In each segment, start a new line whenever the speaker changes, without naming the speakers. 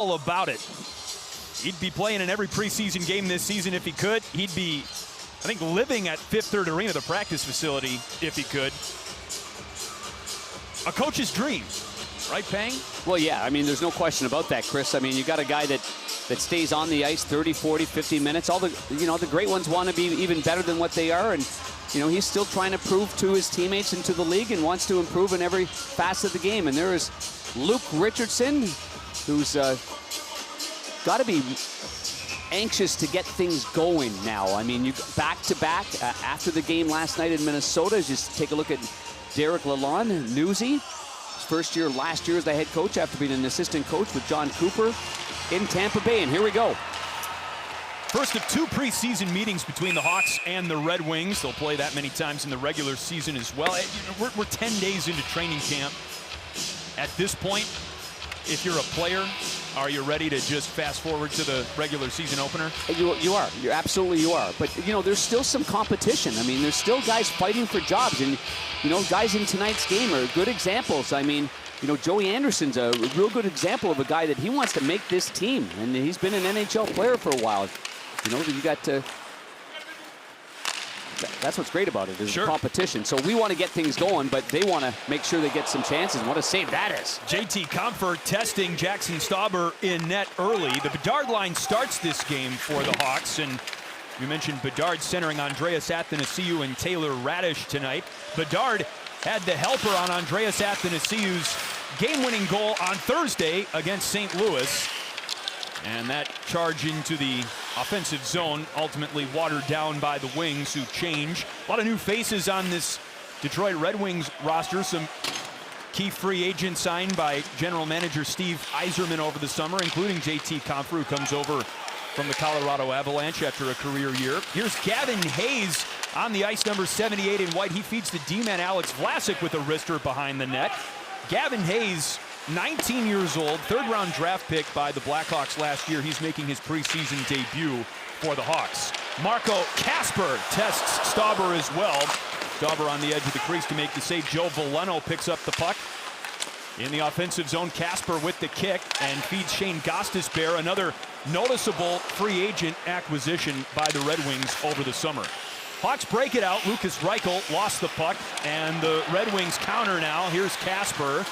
all about it. He'd be playing in every preseason game this season if he could. He'd be, I think, living at Fifth Third Arena, the practice facility, if he could. A coach's dream, right, Pang?
Well, yeah, I mean, there's no question about that, Chris. I mean, you got a guy that stays on the ice 30, 40, 50 minutes. All the, the great ones want to be even better than what they are, and he's still trying to prove to his teammates and to the league and wants to improve in every facet of the game. And there is Luke Richardson, who's got to be anxious to get things going now. I mean, you back-to-back after the game last night in Minnesota. Just take a look at Derek Lalonde, Newsy. His first year last year as the head coach after being an assistant coach with John Cooper in Tampa Bay. And here we go.
First of two preseason meetings between the Hawks and the Red Wings. They'll play that many times in the regular season as well. We're 10 days into training camp. At this point, if you're a player, are you ready to just fast forward to the regular season opener?
You are. You absolutely are. But, there's still some competition. I mean, there's still guys fighting for jobs. And, guys in tonight's game are good examples. I mean, Joey Anderson's a real good example of a guy that he wants to make this team. And he's been an NHL player for a while. You got to... That's what's great about it, is
sure.
Competition. So we want to get things going, but they want to make sure they get some chances. What a save that is.
JT Comfort testing Jackson Stauber in net early. The Bedard line starts this game for the Hawks, and you mentioned Bedard centering Andreas Athanasiou and Taylor Radish tonight. Bedard had the helper on Andreas Athanasiou's game-winning goal on Thursday against St. Louis. And that charge into the offensive zone ultimately watered down by the Wings, who change. A lot of new faces on this Detroit Red Wings roster. Some key free agents signed by general manager Steve Yzerman over the summer, including JT Compher, who comes over from the Colorado Avalanche after a career year. Here's Gavin Hayes on the ice, number 78 in white. He feeds the D-man Alex Vlasic with a wrister behind the net. Gavin Hayes, 19 years old, third-round draft pick by the Blackhawks last year. He's making his preseason debut for the Hawks. Marco Kasper tests Stauber as well. Stauber on the edge of the crease to make the save. Joe Veleno picks up the puck. In the offensive zone, Kasper with the kick and feeds Shane Gostisbehere, another noticeable free agent acquisition by the Red Wings over the summer. Hawks break it out. Lucas Reichel lost the puck, and the Red Wings counter now. Here's Kasper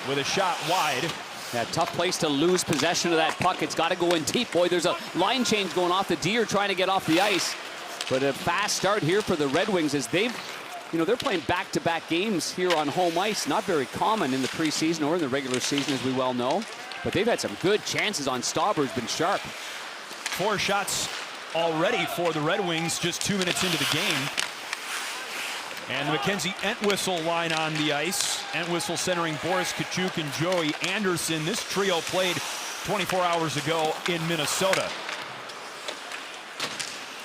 with a shot wide.
Yeah, tough place to lose possession of that puck. It's got to go in deep. Boy, there's a line change going off. The D are trying to get off the ice. But a fast start here for the Red Wings as they're playing back-to-back games here on home ice. Not very common in the preseason or in the regular season, as we well know. But they've had some good chances on Stauber. Has been sharp.
4 shots already for the Red Wings just 2 minutes into the game. And the Mackenzie Entwistle line on the ice. Entwistle centering Boris Kachuk and Joey Anderson. This trio played 24 hours ago in Minnesota.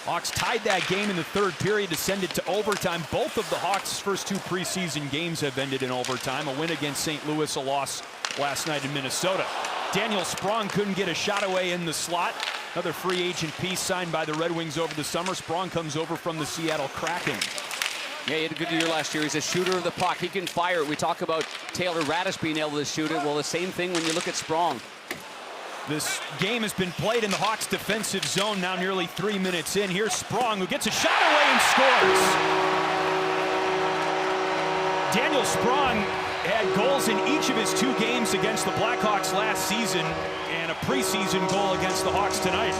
Hawks tied that game in the third period to send it to overtime. Both of the Hawks' first 2 preseason games have ended in overtime. A win against St. Louis, a loss last night in Minnesota. Daniel Sprong couldn't get a shot away in the slot. Another free agent piece signed by the Red Wings over the summer. Sprong comes over from the Seattle Kraken.
Yeah, he had a good year last year. He's a shooter of the puck. He can fire it. We talk about Taylor Radish being able to shoot it. Well, the same thing when you look at Sprong.
This game has been played in the Hawks' defensive zone now nearly 3 minutes in. Here's Sprong, who gets a shot away and scores. Daniel Sprong had goals in each of his 2 games against the Blackhawks last season and a preseason goal against the Hawks tonight.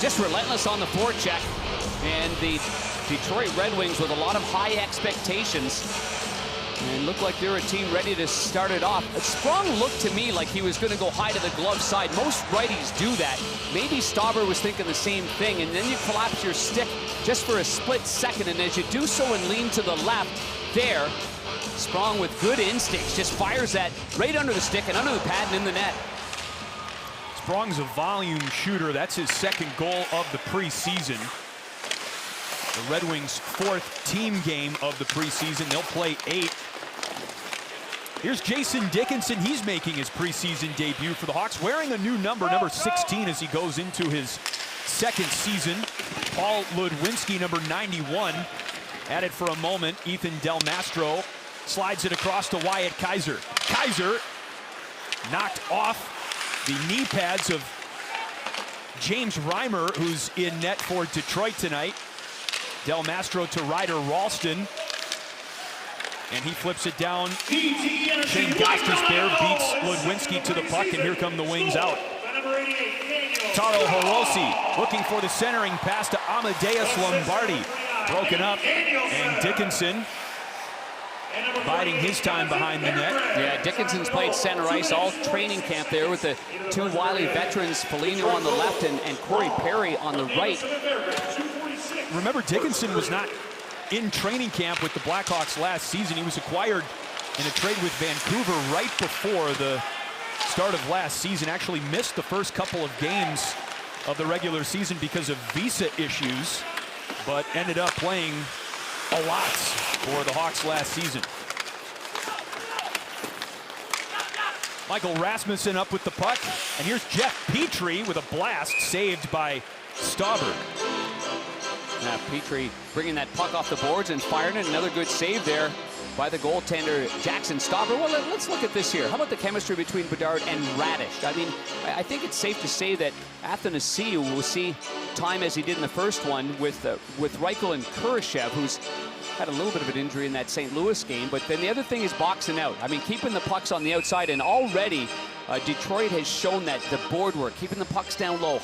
Just relentless on the forecheck. And the Detroit Red Wings with a lot of high expectations. And look like they're a team ready to start it off. Sprong looked to me like he was going to go high to the glove side. Most righties do that. Maybe Stauber was thinking the same thing. And then you collapse your stick just for a split second. And as you do so and lean to the left, there, Sprong with good instincts just fires that right under the stick and under the pad and in the net.
Sprong's a volume shooter. That's his second goal of the preseason. The Red Wings' 4th team game of the preseason. They'll play 8. Here's Jason Dickinson. He's making his preseason debut for the Hawks, wearing a new number 16, as he goes into his 2nd season. Paul Ludwinski, number 91, at it for a moment. Ethan Del Mastro slides it across to Wyatt Kaiser. Kaiser knocked off the knee pads of James Reimer, who's in net for Detroit tonight. Del Mastro to Ryder Ralston. And he flips it down. Shane Gostisbehere beats Ludwinski to the puck, and here come the wings out. Taro Hirose looking for the centering pass to Amadeus Lombardi. Broken up, and Dickinson biding his time behind the net.
Yeah, Dickinson's played center ice all training camp there with the two Wiley veterans, Foligno on the left and Corey Perry on the right.
Remember, Dickinson was not in training camp with the Blackhawks last season. He was acquired in a trade with Vancouver right before the start of last season. Actually missed the first couple of games of the regular season because of visa issues, but ended up playing a lot for the Hawks last season. Michael Rasmussen up with the puck, and here's Jeff Petrie with a blast saved by Stauber.
Now Petrie bringing that puck off the boards and firing it. Another good save there by the goaltender Jackson Stauber. Well, let's look at this here. How about the chemistry between Bedard and Radish? I mean, I think it's safe to say that Athanasiou will see time as he did in the first one with Reichel and Kurashev, who's had a little bit of an injury in that St. Louis game. But then the other thing is boxing out. I mean, keeping the pucks on the outside, and already Detroit has shown that the board work, keeping the pucks down low,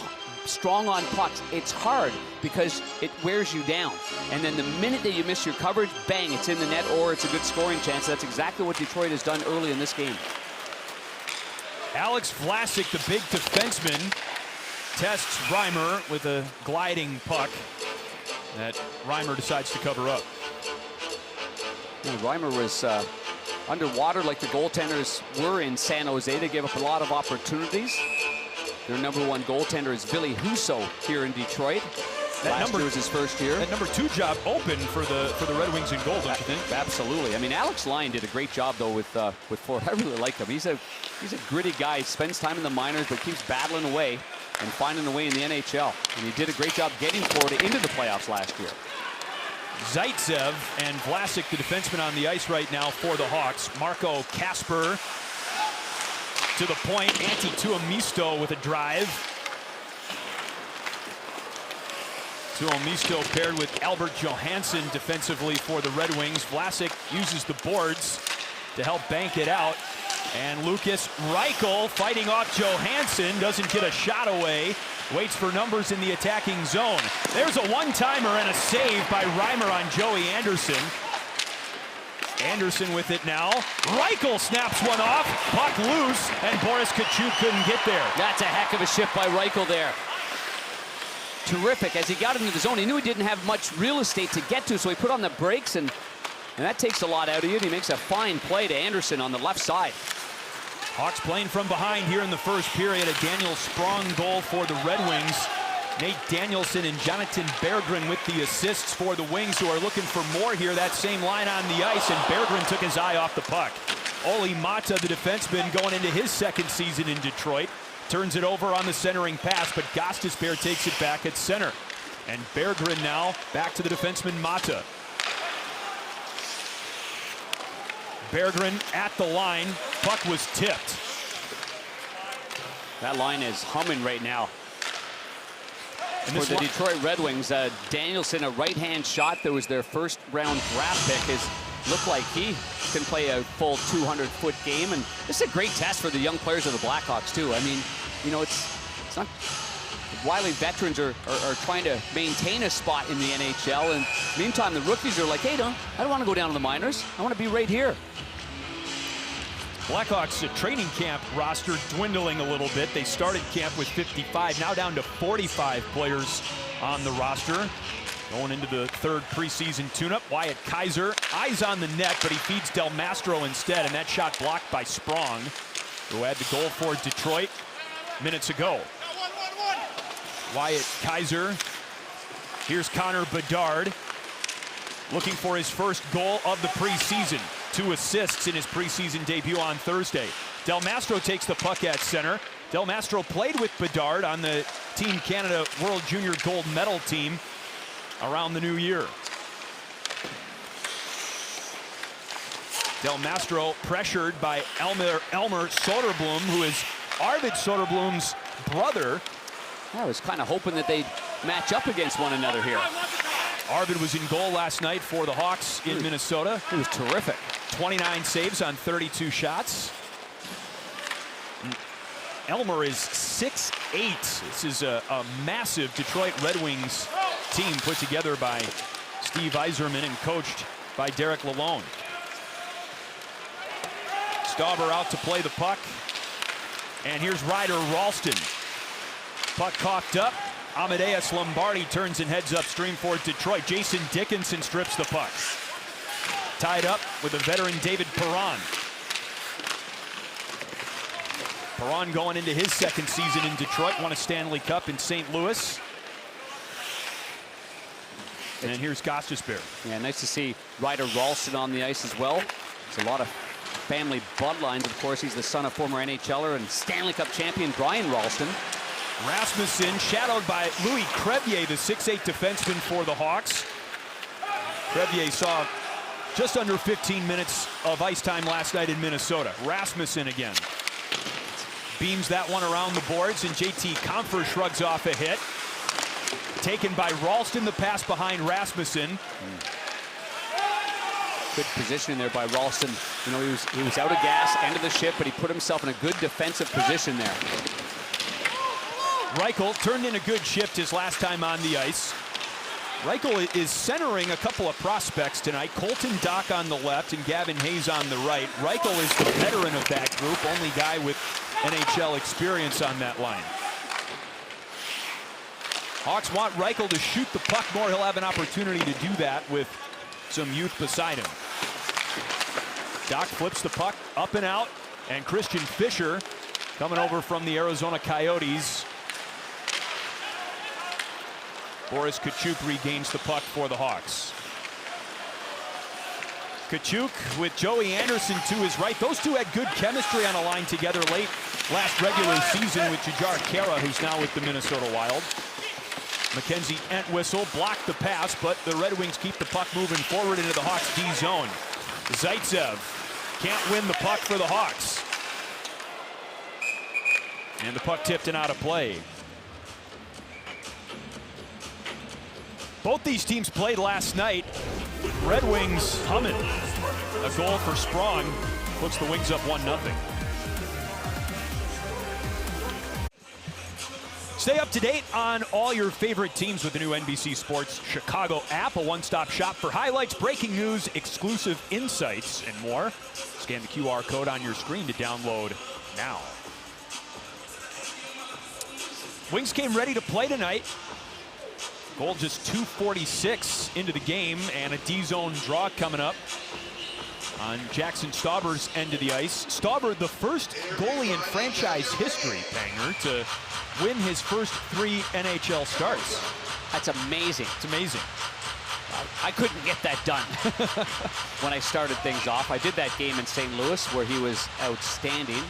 strong on pucks, it's hard because it wears you down. And then the minute that you miss your coverage, bang, it's in the net or it's a good scoring chance. That's exactly what Detroit has done early in this game.
Alex Vlasic, the big defenseman, tests Reimer with a gliding puck that Reimer decides to cover up.
Yeah, Reimer was underwater like the goaltenders were in San Jose. They gave up a lot of opportunities. Their #1 goaltender is Ville Husso here in Detroit. Last year was his first year.
That #2 job open for the Red Wings in goal, don't you think?
Absolutely. I mean, Alex Lyon did a great job though with Ford. I really like him. He's a gritty guy. He spends time in the minors, but keeps battling away and finding a way in the NHL. And he did a great job getting Florida into the playoffs last year.
Zaitsev and Vlasic, the defenseman on the ice right now for the Hawks. Marco Kasper to the point. Antti Tuomisto with a drive. Tuomisto paired with Albert Johansson defensively for the Red Wings. Vlasic uses the boards to help bank it out. And Lucas Reichel fighting off Johansson, doesn't get a shot away. Waits for numbers in the attacking zone. There's a one-timer and a save by Reimer on Joey Anderson. Anderson with it now. Reichel snaps one off. Puck loose, and Boris Katchouk couldn't get there.
That's a heck of a shift by Reichel there. Terrific. As he got into the zone, he knew he didn't have much real estate to get to, so he put on the brakes, and that takes a lot out of you. And he makes a fine play to Anderson on the left side.
Hawks playing from behind here in the first period. A Daniel Sprong goal for the Red Wings. Nate Danielson and Jonathan Berggren with the assists for the Wings, who are looking for more here. That same line on the ice, and Berggren took his eye off the puck. Olli Mata, the defenseman, going into his second season in Detroit. Turns it over on the centering pass, but Gostisbehere takes it back at center. And Berggren now back to the defenseman Mata. Berggren at the line. Puck was tipped.
That line is humming right now. For the Detroit Red Wings, Danielson, a right-hand shot that was their first-round draft pick, looked like he can play a full 200-foot game, and this is a great test for the young players of the Blackhawks too. I mean, you know, it's not. The Wiley veterans are trying to maintain a spot in the NHL, and meantime the rookies are like, hey, I don't want to go down to the minors. I want to be right here.
Blackhawks training camp roster dwindling a little bit. They started camp with 55, now down to 45 players on the roster. Going into the third preseason tune-up, Wyatt Kaiser, eyes on the net, but he feeds Del Mastro instead, and that shot blocked by Sprong, who had the goal for Detroit minutes ago. Wyatt Kaiser. Here's Connor Bedard, looking for his first goal of the preseason. 2 assists in his preseason debut on Thursday. Del Mastro takes the puck at center. Del Mastro played with Bedard on the Team Canada World Junior Gold Medal team around the new year. Del Mastro pressured by Elmer Soderblom, who is Arvid Soderblom's brother.
I was kind of hoping that they'd match up against one another here.
Arvid was in goal last night for the Hawks in Minnesota.
He was terrific.
29 saves on 32 shots. Elmer is 6'8". This is a massive Detroit Red Wings team put together by Steve Yzerman and coached by Derek Lalonde. Stauber out to play the puck. And here's Ryder Ralston. Puck coughed up. Amadeus Lombardi turns and heads upstream for Detroit. Jason Dickinson strips the puck. Tied up with the veteran David Perron. Perron going into his second season in Detroit, won a Stanley Cup in St. Louis. And here's Gostisbehere.
Yeah, nice to see Ryder Ralston on the ice as well. There's a lot of family bloodlines. Of course, he's the son of former NHLer and Stanley Cup champion Brian Ralston.
Rasmussen shadowed by Louis Crevier, the 6'8" defenseman for the Hawks. Crevier saw just under 15 minutes of ice time last night in Minnesota. Rasmussen again. Beams that one around the boards, and JT Compher shrugs off a hit. Taken by Ralston, the pass behind Rasmussen.
Good positioning there by Ralston. You know, he was out of gas, end of the ship, but he put himself in a good defensive position there.
Reichel turned in a good shift his last time on the ice. Reichel is centering a couple of prospects tonight. Colton Dock on the left and Gavin Hayes on the right. Reichel is the veteran of that group, only guy with NHL experience on that line. Hawks want Reichel to shoot the puck more. He'll have an opportunity to do that with some youth beside him. Dock flips the puck up and out, and Christian Fischer coming over from the Arizona Coyotes. Boris Tkachuk regains the puck for the Hawks. Tkachuk with Joey Anderson to his right. Those two had good chemistry on a line together late last regular season with Jujhar Khaira, who's now with the Minnesota Wild. Mackenzie Entwistle blocked the pass, but the Red Wings keep the puck moving forward into the Hawks D zone. Zaitsev can't win the puck for the Hawks. And the puck tipped and out of play. Both these teams played last night. Red Wings humming. A goal for Sprong puts the Wings up 1-0. Stay up to date on all your favorite teams with the new NBC Sports Chicago app, a one-stop shop for highlights, breaking news, exclusive insights, and more. Scan the QR code on your screen to download now. Wings came ready to play tonight. Goal just 2:46 into the game, and a D-zone draw coming up on Jackson Stauber's end of the ice. Stauber, the first goalie in franchise history, Panger, to win his first 3 NHL starts.
That's amazing.
It's amazing.
I couldn't get that done when I started things off. I did that game in St. Louis where he was outstanding.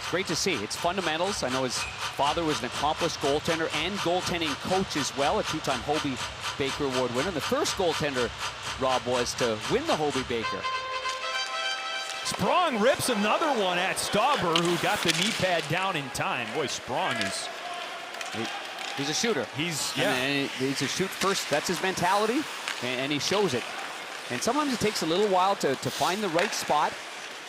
It's great to see. It's fundamentals. I know his father was an accomplished goaltender and goaltending coach as well, a 2-time Hobey Baker Award winner. The first goaltender, Rob, was to win the Hobey Baker.
Sprong rips another one at Stauber, who got the knee pad down in time. Boy, Sprong is...
He's a shooter. He's a shoot first. That's his mentality, and he shows it. And sometimes it takes a little while to find the right spot.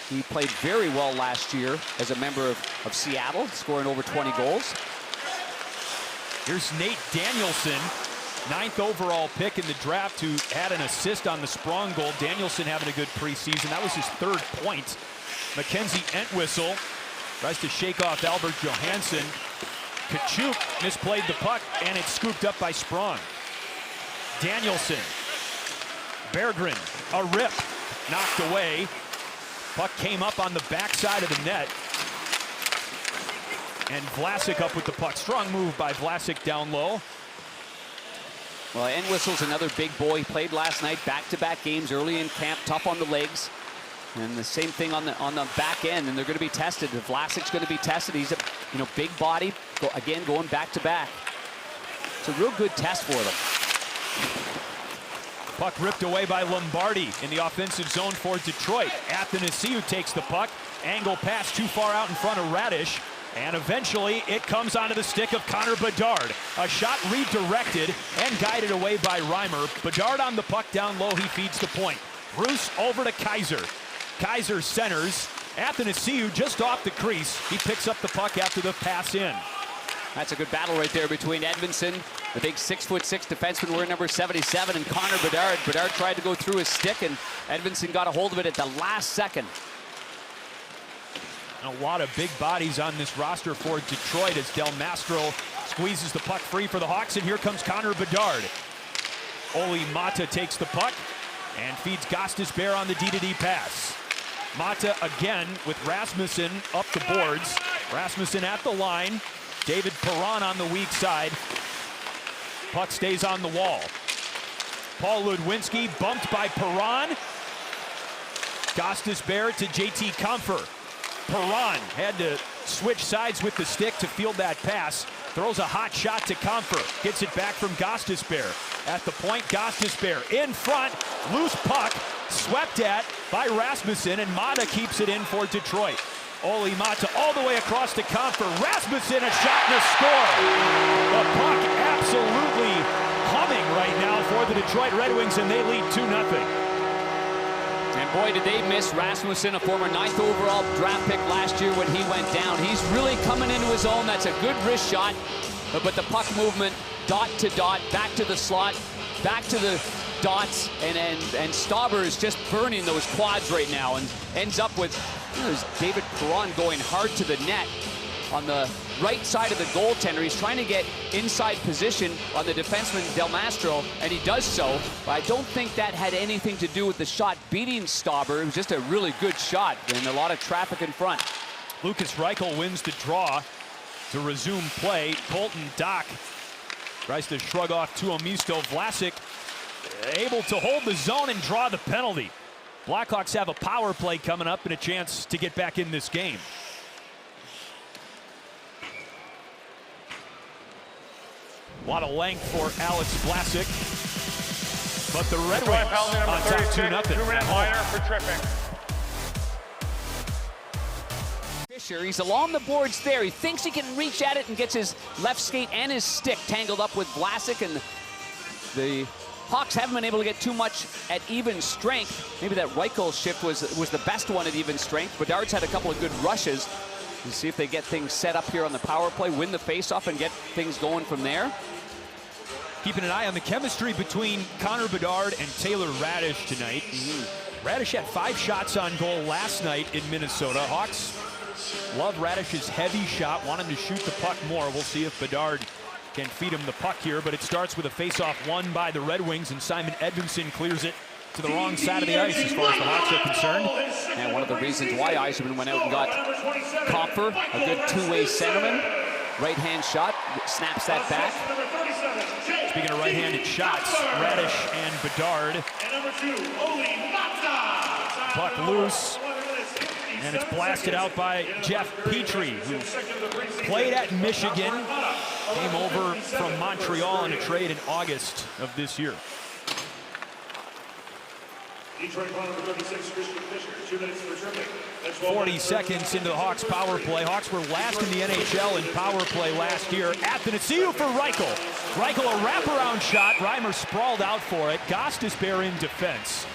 He played very well last year as a member of Seattle, scoring over 20 goals.
Here's Nate Danielson, 9th overall pick in the draft, who had an assist on the Sprong goal. Danielson having a good preseason. That was his 3rd point. Mackenzie Entwistle tries to shake off Albert Johansson. Tkachuk misplayed the puck, and it's scooped up by Sprong. Danielson. Berggren, a rip, knocked away. Puck came up on the backside of the net. And Vlasic up with the puck. Strong move by Vlasic down low.
Well, Entwistle's another big boy. He played last night, back-to-back games early in camp, tough on the legs. And the same thing on the back end, and they're going to be tested. Vlasic's going to be tested. He's a big body, again going back-to-back. It's a real good test for them.
Puck ripped away by Lombardi in the offensive zone for Detroit. Athanasiou takes the puck. Angle pass too far out in front of Radish. And eventually it comes onto the stick of Connor Bedard. A shot redirected and guided away by Reimer. Bedard on the puck down low, he feeds the point. Bruce over to Kaiser. Kaiser centers. Athanasiou just off the crease. He picks up the puck after the pass in.
That's a good battle right there between Edvinsson, the big 6'6" defenseman wearing number 77, and Connor Bedard. Bedard tried to go through his stick, and Edvinsson got a hold of it at the last second.
A lot of big bodies on this roster for Detroit as Del Mastro squeezes the puck free for the Hawks, and here comes Connor Bedard. Oli Mata takes the puck and feeds Gostisbehere on the D-to-D pass. Mata again with Rasmussen up the boards. Rasmussen at the line. David Perron on the weak side. Puck stays on the wall. Paul Ludwinski bumped by Perron. Gostisbehere to JT Compher. Perron had to switch sides with the stick to field that pass. Throws a hot shot to Compher. Gets it back from Gostisbehere. At the point, Gostisbehere in front. Loose puck. Swept at by Rasmussen, and Mata keeps it in for Detroit. Oli Mata all the way across to Compher. Rasmussen, a shot and a score. The puck absolutely humming right now for the Detroit Red Wings, and they lead 2-0.
And boy, did they miss Rasmussen, a former 9th overall draft pick last year when he went down. He's really coming into his own. That's a good wrist shot, but the puck movement, dot to dot, back to the slot, back to the dots, and Stauber is just burning those quads right now and ends up with David Perron going hard to the net on the right side of the goaltender. He's trying to get inside position on the defenseman Del Mastro, and he does so. But I don't think that had anything to do with the shot beating Stauber. It was just a really good shot and a lot of traffic in front.
Lucas Reichel wins the draw to resume play. Colton Dock tries to shrug off Tuomisto. Vlasic able to hold the zone and draw the penalty. Blackhawks have a power play coming up and a chance to get back in this game. A lot of length for Alex Vlasic, but the Red Wings on top 2-0.
2-minute minor for tripping.
Fisher, he's along the boards there. He thinks he can reach at it and gets his left skate and his stick tangled up with Vlasic, and the Hawks haven't been able to get too much at even strength. Maybe that Reichel shift was the best one at even strength. Bedard's had a couple of good rushes. We'll see if they get things set up here on the power play, win the faceoff, and get things going from there.
Keeping an eye on the chemistry between Connor Bedard and Taylor Radish tonight. Radish had 5 shots on goal last night in Minnesota. Hawks love Radish's heavy shot, want him to shoot the puck more. We'll see if Bedard can feed him the puck here, but it starts with a faceoff won by the Red Wings, and Simon Edvinsson clears it to the wrong side of the ice as far as the Hawks are concerned.
And one of the reasons why Yzerman went out and got Compher, a good two-way centerman. Right-hand shot, snaps that back.
Speaking of right-handed shots, Radish and Bedard. Puck loose, and it's blasted out by Jeff Petrie, who played at Michigan, came over from Montreal in a trade in August of this year. 40 seconds into the Hawks power play. Hawks were last in the NHL in power play last year. Athanasiou for Reichel. Reichel a wraparound shot. Reimer sprawled out for it. Gostisbehere in defense.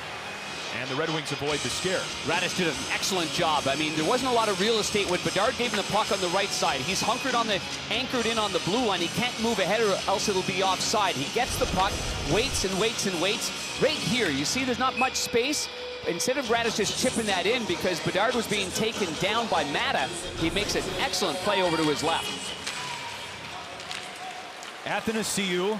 And the Red Wings avoid the scare.
Radish did an excellent job. I mean, there wasn't a lot of real estate when Bedard gave him the puck on the right side. He's anchored in on the blue line. He can't move ahead or else it'll be offside. He gets the puck, waits and waits and waits. Right here, you see there's not much space. Instead of Radish just chipping that in because Bedard was being taken down by Mata, he makes an excellent play over to his left.
Athanasiou.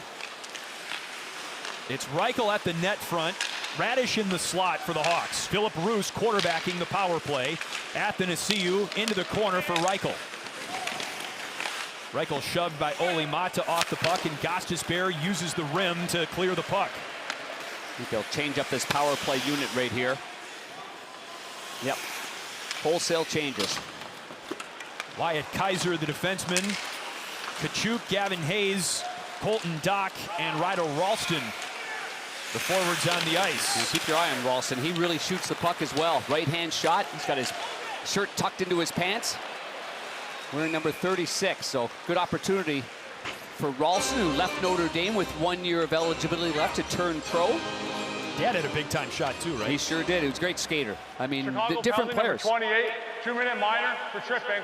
It's Reichel at the net front. Radish in the slot for the Hawks. Philip Roos quarterbacking the power play. Athanasiou into the corner for Reichel. Reichel shoved by Oli Mata off the puck, and Gostisbehere uses the rim to clear the puck.
I think they'll change up this power play unit right here. Yep, wholesale changes.
Wyatt Kaiser, the defenseman. Kachuk, Gavin Hayes, Colton Dock, and Ryder Ralston The forwards on the ice.
And keep your eye on Ralston. He really shoots the puck as well. Right-hand shot. He's got his shirt tucked into his pants. Wearing number 36, so good opportunity for Ralston, who left Notre Dame with 1 year of eligibility left to turn pro.
Dad had a big-time shot too, right?
He sure did. He was a great skater. I mean,
Chicago
different
penalty
players.
number 28, 2-minute minor for tripping.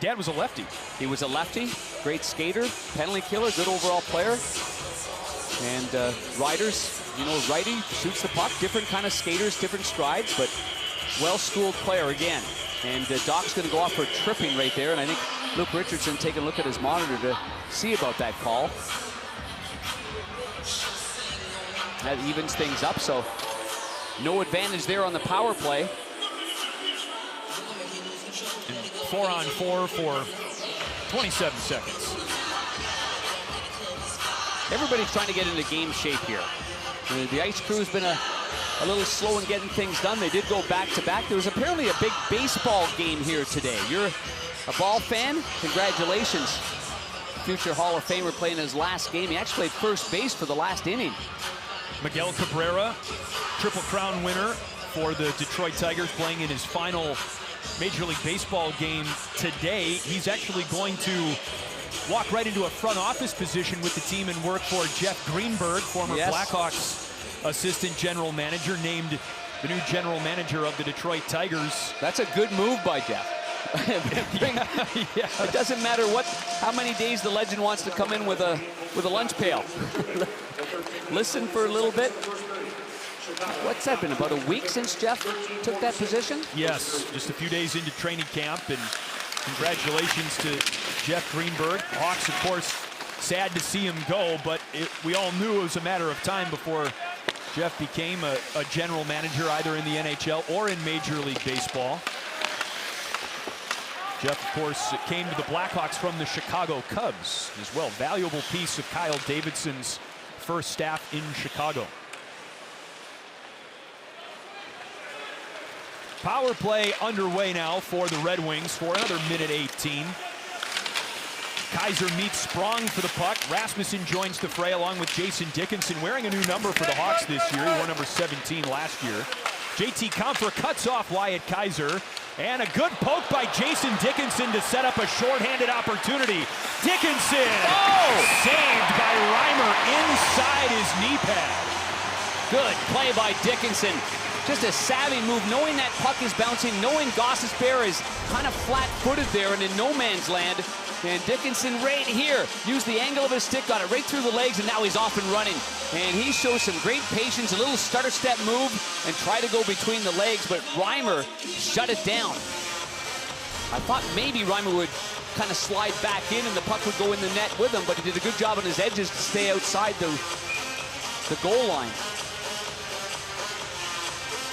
Dad was a lefty.
He was a lefty, great skater, penalty killer, good overall player. And Riders, you know, righty, shoots the puck, different kind of skaters, different strides, but well-schooled player again. And Doc's going to go off for tripping right there, and I think Luke Richardson taking a look at his monitor to see about that call. That evens things up, so no advantage there on the power play.
And 4-on-4 for 27 seconds.
Everybody's trying to get into game shape here. The ice crew's been a little slow in getting things done. They did go back-to-back. There was apparently a big baseball game here today. You're a ball fan? Congratulations. Future Hall of Famer playing his last game. He actually played first base for the last inning.
Miguel Cabrera, Triple Crown winner for the Detroit Tigers, playing in his final Major League Baseball game today. He's actually going to walk right into a front office position with the team and work for Jeff Greenberg, former Blackhawks assistant general manager, named the new general manager of the Detroit Tigers.
That's a good move by Jeff. It doesn't matter how many days the legend wants to come in with a lunch pail. Listen for a little bit. What's that been, about a week since Jeff took that position?
Yes, just a few days into training camp, and congratulations to Jeff Greenberg. Hawks, of course, sad to see him go, but we all knew it was a matter of time before Jeff became a general manager, either in the NHL or in Major League Baseball. Jeff, of course, came to the Blackhawks from the Chicago Cubs as well. Valuable piece of Kyle Davidson's first staff in Chicago. Power play underway now for the Red Wings for another minute 18. Kaiser meets Sprong for the puck. Rasmussen joins the fray along with Jason Dickinson, wearing a new number for the Hawks this year. He wore number 17 last year. JT Compher cuts off Wyatt Kaiser. And a good poke by Jason Dickinson to set up a shorthanded opportunity. Dickinson! Oh! Saved by Reimer inside his knee pad.
Good play by Dickinson. Just a savvy move, knowing that puck is bouncing, knowing Gostisbehere is kind of flat-footed there and in no man's land. And Dickinson right here used the angle of his stick, got it right through the legs, and now he's off and running. And he shows some great patience, a little stutter step move, and try to go between the legs, but Reimer shut it down. I thought maybe Reimer would kind of slide back in and the puck would go in the net with him, but he did a good job on his edges to stay outside the goal line.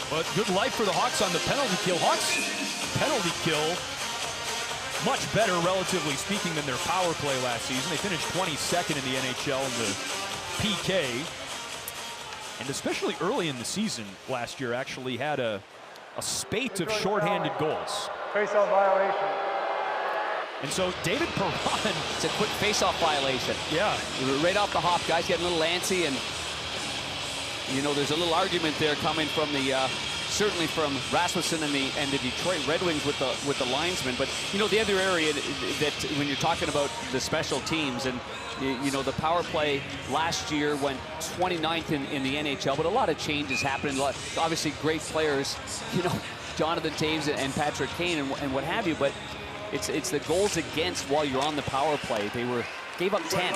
But good life for the Hawks on the penalty kill. Hawks penalty kill much better, relatively speaking, than their power play last season. They finished 22nd in the NHL in the PK. And especially early in the season last year, actually had a spate of shorthanded goals.
Face-off violation.
And so David Perron.
It's a quick face-off violation.
Yeah.
Right off the hop, guys getting a little antsy, and you know, there's a little argument there coming from the certainly from Rasmussen and the Detroit Red Wings with the linesmen. But you know, the other area that when you're talking about the special teams, and you know, the power play last year went 29th in the NHL, but a lot of changes happened. Obviously great players, you know, Jonathan Toews and Patrick Kane and what have you, but it's the goals against while you're on the power play. They gave up 10.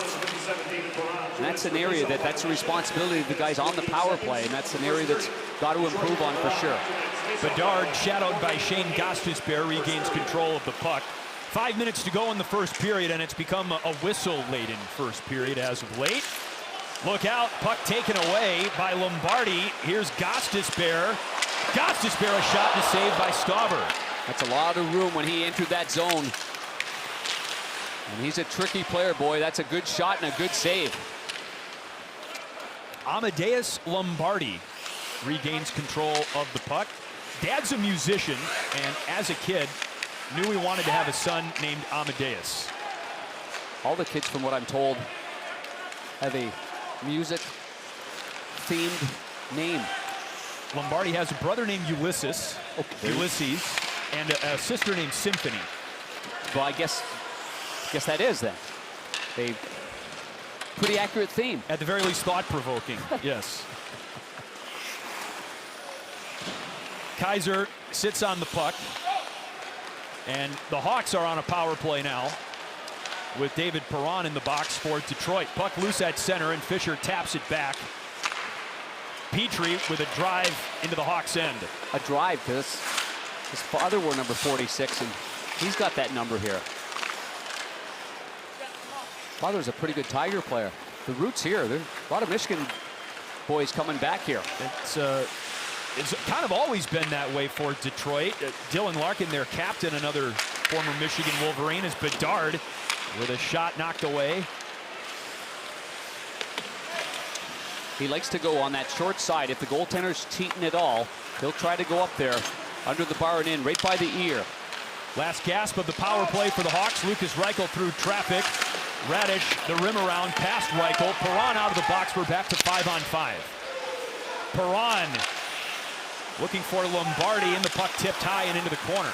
And that's an area that's a responsibility of the guys on the power play, and that's an area that's got to improve on for sure.
Bedard, shadowed by Shane Gostisbehere, regains control of the puck. 5 minutes to go in the first period, and it's become a whistle-laden first period as of late. Look out, puck taken away by Lombardi. Here's Gostisbehere. Gostisbehere, a shot and a save by Stauber.
That's a lot of room when he entered that zone. And he's a tricky player, boy. That's a good shot and a good save.
Amadeus Lombardi regains control of the puck. Dad's a musician, and as a kid, knew he wanted to have a son named Amadeus.
All the kids, from what I'm told, have a music themed name.
Lombardi has a brother named Ulysses, and a sister named Symphony.
Well, I guess that is then. A pretty accurate theme.
At the very least, thought-provoking, yes. Kaiser sits on the puck, and the Hawks are on a power play now with David Perron in the box for Detroit. Puck loose at center, and Fisher taps it back. Petrie with a drive into the Hawks' end.
A drive, because his father wore number 46, and he's got that number here. Father's a pretty good Tiger player. The roots here, there's a lot of Michigan boys coming back here.
It's kind of always been that way for Detroit. Dylan Larkin, their captain, another former Michigan Wolverine, is Bedard with a shot knocked away.
He likes to go on that short side. If the goaltender's cheating at all, he'll try to go up there under the bar and in, right by the ear.
Last gasp of the power play for the Hawks. Lucas Reichel through traffic. Radish, the rim around, past Reichel. Perron out of the box. We're back to 5-on-5. Perron looking for Lombardi, and the puck tipped high and into the corner.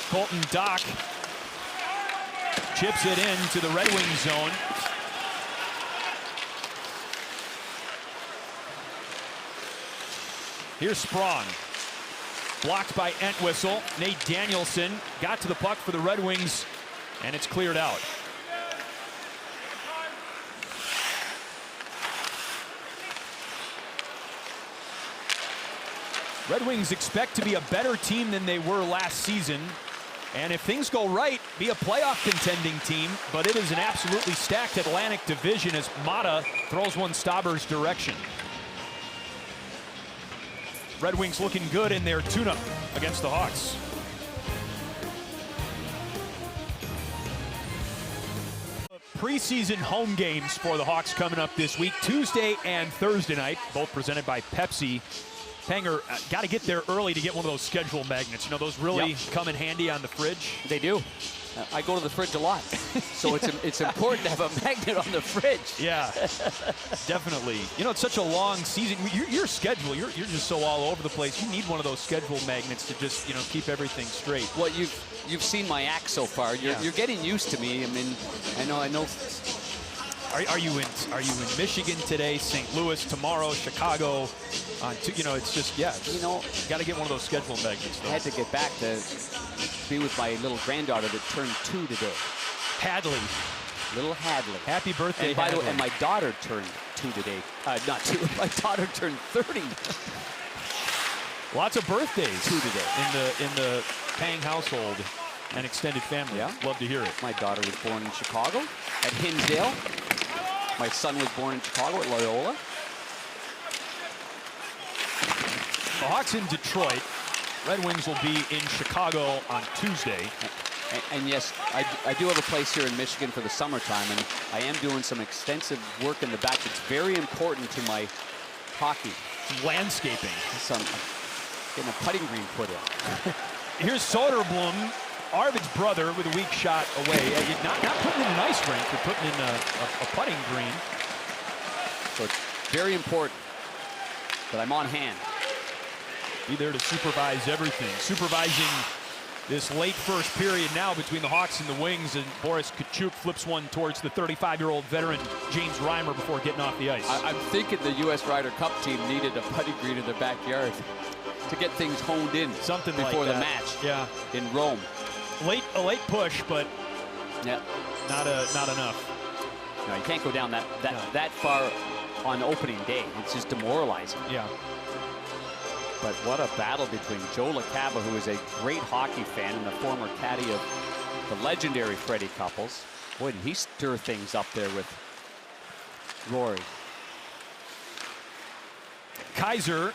Colton Dock chips it into the Red Wings zone. Here's Sprong. Blocked by Entwistle. Nate Danielson got to the puck for the Red Wings, and it's cleared out. Red Wings expect to be a better team than they were last season. And if things go right, be a playoff contending team, but it is an absolutely stacked Atlantic division as Mata throws one Stauber's direction. Red Wings looking good in their tune-up against the Hawks. Preseason home games for the Hawks coming up this week, Tuesday and Thursday night, both presented by Pepsi. Panger, got to get there early to get one of those schedule magnets. You know, those really come in handy on the fridge.
They do. I go to the fridge a lot, so it's important to have a magnet on the fridge.
Yeah, definitely. You know, it's such a long season. Your schedule, you're just so all over the place. You need one of those schedule magnets to just, you know, keep everything straight.
Well, you've seen my act so far. You're getting used to me. I mean, I know.
Are you in Michigan today? St. Louis tomorrow? Chicago? You know, it's just
you know,
got to get one of those schedule magnets.
I had to get back to be with my little granddaughter that turned 2 today.
Hadley.
Little Hadley.
Happy birthday,
and by the way,
Hadley.
and my daughter turned 2 today. Not 2. My daughter turned 30.
Lots of birthdays
2 today
in the Pang household and extended family.
Yeah,
love to hear it.
My daughter was born in Chicago at Hinsdale. My son was born in Chicago at Loyola.
The Hawks in Detroit. Red Wings will be in Chicago on Tuesday.
And yes, I do have a place here in Michigan for the summertime, and I am doing some extensive work in the back that's very important to my hockey.
Some landscaping.
Getting a putting green put in.
Here's Soderblom, Arvid's brother, with a weak shot away. Not putting in an ice rink, but putting in a putting green.
So it's very important that I'm on hand.
Be there to supervise everything. Supervising this late first period now between the Hawks and the Wings, and Boris Kachuk flips one towards the 35-year-old veteran James Reimer before getting off the ice.
I'm thinking the U.S. Ryder Cup team needed a putting green in their backyard to get things honed in.
Something
before
like
the
that.
match.
Yeah.
In Rome.
A late push, but
yeah,
not enough.
No, you can't go down that far on opening day. It's just demoralizing.
Yeah.
But what a battle between Joe LaCava, who is a great hockey fan and the former caddy of the legendary Freddie Couples. Boy, did he stir things up there with Rory.
Kaiser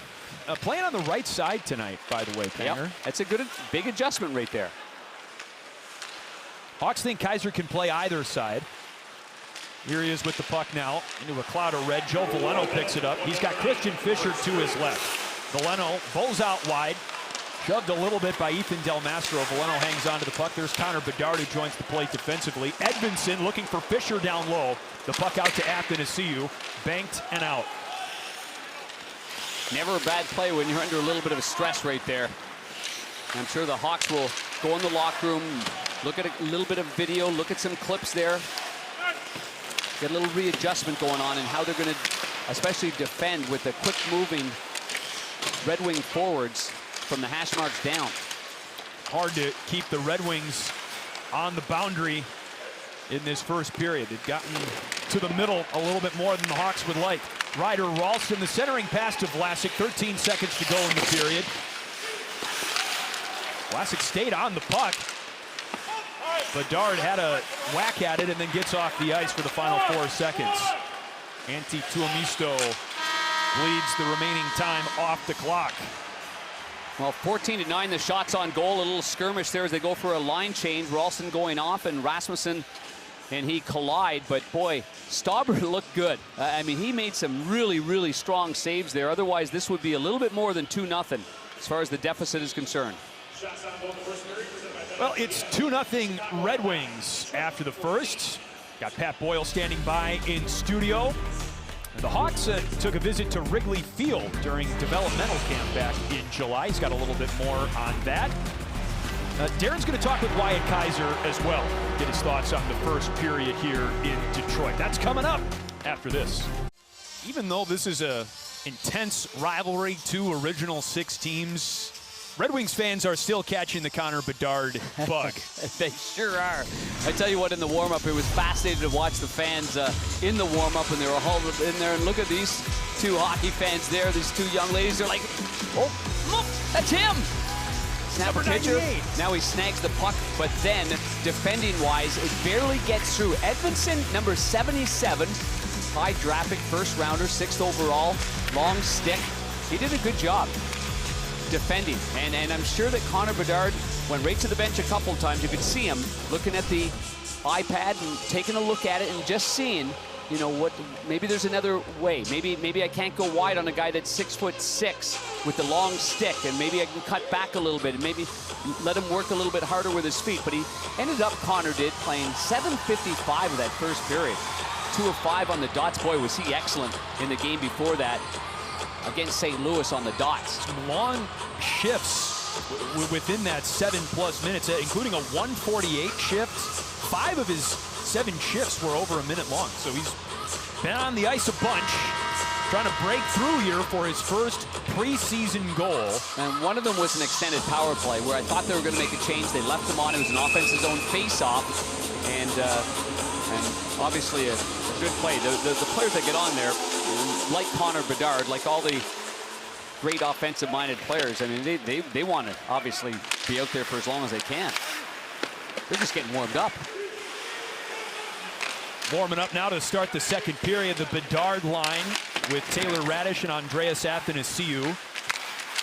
playing on the right side tonight, by the way, Panger.
Yep. That's a big adjustment right there.
Hawks think Kaiser can play either side. Here he is with the puck now into a cloud of red. Joe Veleno picks it up. He's got Christian Fischer to his left. Veleno bowls out wide. Shoved a little bit by Ethan Del Mastro. Valeno hangs on to the puck. There's Connor Bedard who joins the plate defensively. Edvinsson looking for Fisher down low. The puck out to Athanasiou. Banked and out.
Never a bad play when you're under a little bit of a stress right there. I'm sure the Hawks will go in the locker room, look at a little bit of video, look at some clips there. Get a little readjustment going on and how they're going to especially defend with the quick-moving Red Wing forwards from the hash marks down.
Hard to keep the Red Wings on the boundary in this first period. They've gotten to the middle a little bit more than the Hawks would like. Ryder Ralston, the centering pass to Vlasic. 13 seconds to go in the period. Vlasic stayed on the puck. Bedard had a whack at it and then gets off the ice for the final 4 seconds. Antti Tuomisto bleeds the remaining time off the clock.
Well, 14-9, the shots on goal. A little skirmish there as they go for a line change. Ralston going off and Rasmussen and he collide, but boy, Stauber looked good. I mean, he made some really, really strong saves there. Otherwise, this would be a little bit more than 2-0 as far as the deficit is concerned.
Well, it's 2-0 Red Wings after the first. Got Pat Boyle standing by in studio. The Hawks took a visit to Wrigley Field during developmental camp back in July. He's got a little bit more on that. Darren's going to talk with Wyatt Kaiser as well. Get his thoughts on the first period here in Detroit. That's coming up after this. Even though this is a intense rivalry, 2 original 6 teams, Red Wings fans are still catching the Connor Bedard bug.
They sure are. I tell you what, in the warm-up, it was fascinating to watch the fans in the warm-up, and they were all in there. And look at these 2 hockey fans there, these 2 young ladies. They're like, oh, look, that's him. Snap a pitcher. Now he snags the puck, but then, defending-wise, it barely gets through. Edvinsson, number 77, high draft pick, first rounder, 6th overall, long stick. He did a good job defending, and I'm sure that Connor Bedard went right to the bench a couple times. You could see him looking at the iPad and taking a look at it and just seeing, you know, what, maybe there's another way. Maybe I can't go wide on a guy that's 6'6" with the long stick, and maybe I can cut back a little bit and maybe let him work a little bit harder with his feet. But he ended up, Connor did, playing 7:55 of that first period. 2 of 5 on the dots. Boy, was he excellent in the game before that against St. Louis on the dots.
Some long shifts within that 7+ minutes, including a 1:48 shift. 5 of his 7 shifts were over a minute long, so he's been on the ice a bunch, trying to break through here for his first preseason goal.
And one of them was an extended power play where I thought they were going to make a change. They left him on. It was an offensive zone face-off, and obviously a good play. The players that get on there, like Connor Bedard, like all the great offensive-minded players, I mean, they want to obviously be out there for as long as they can. They're just getting warmed up.
Warming up now to start the second period. The Bedard line with Taylor Radish and Andreas Athanasiou.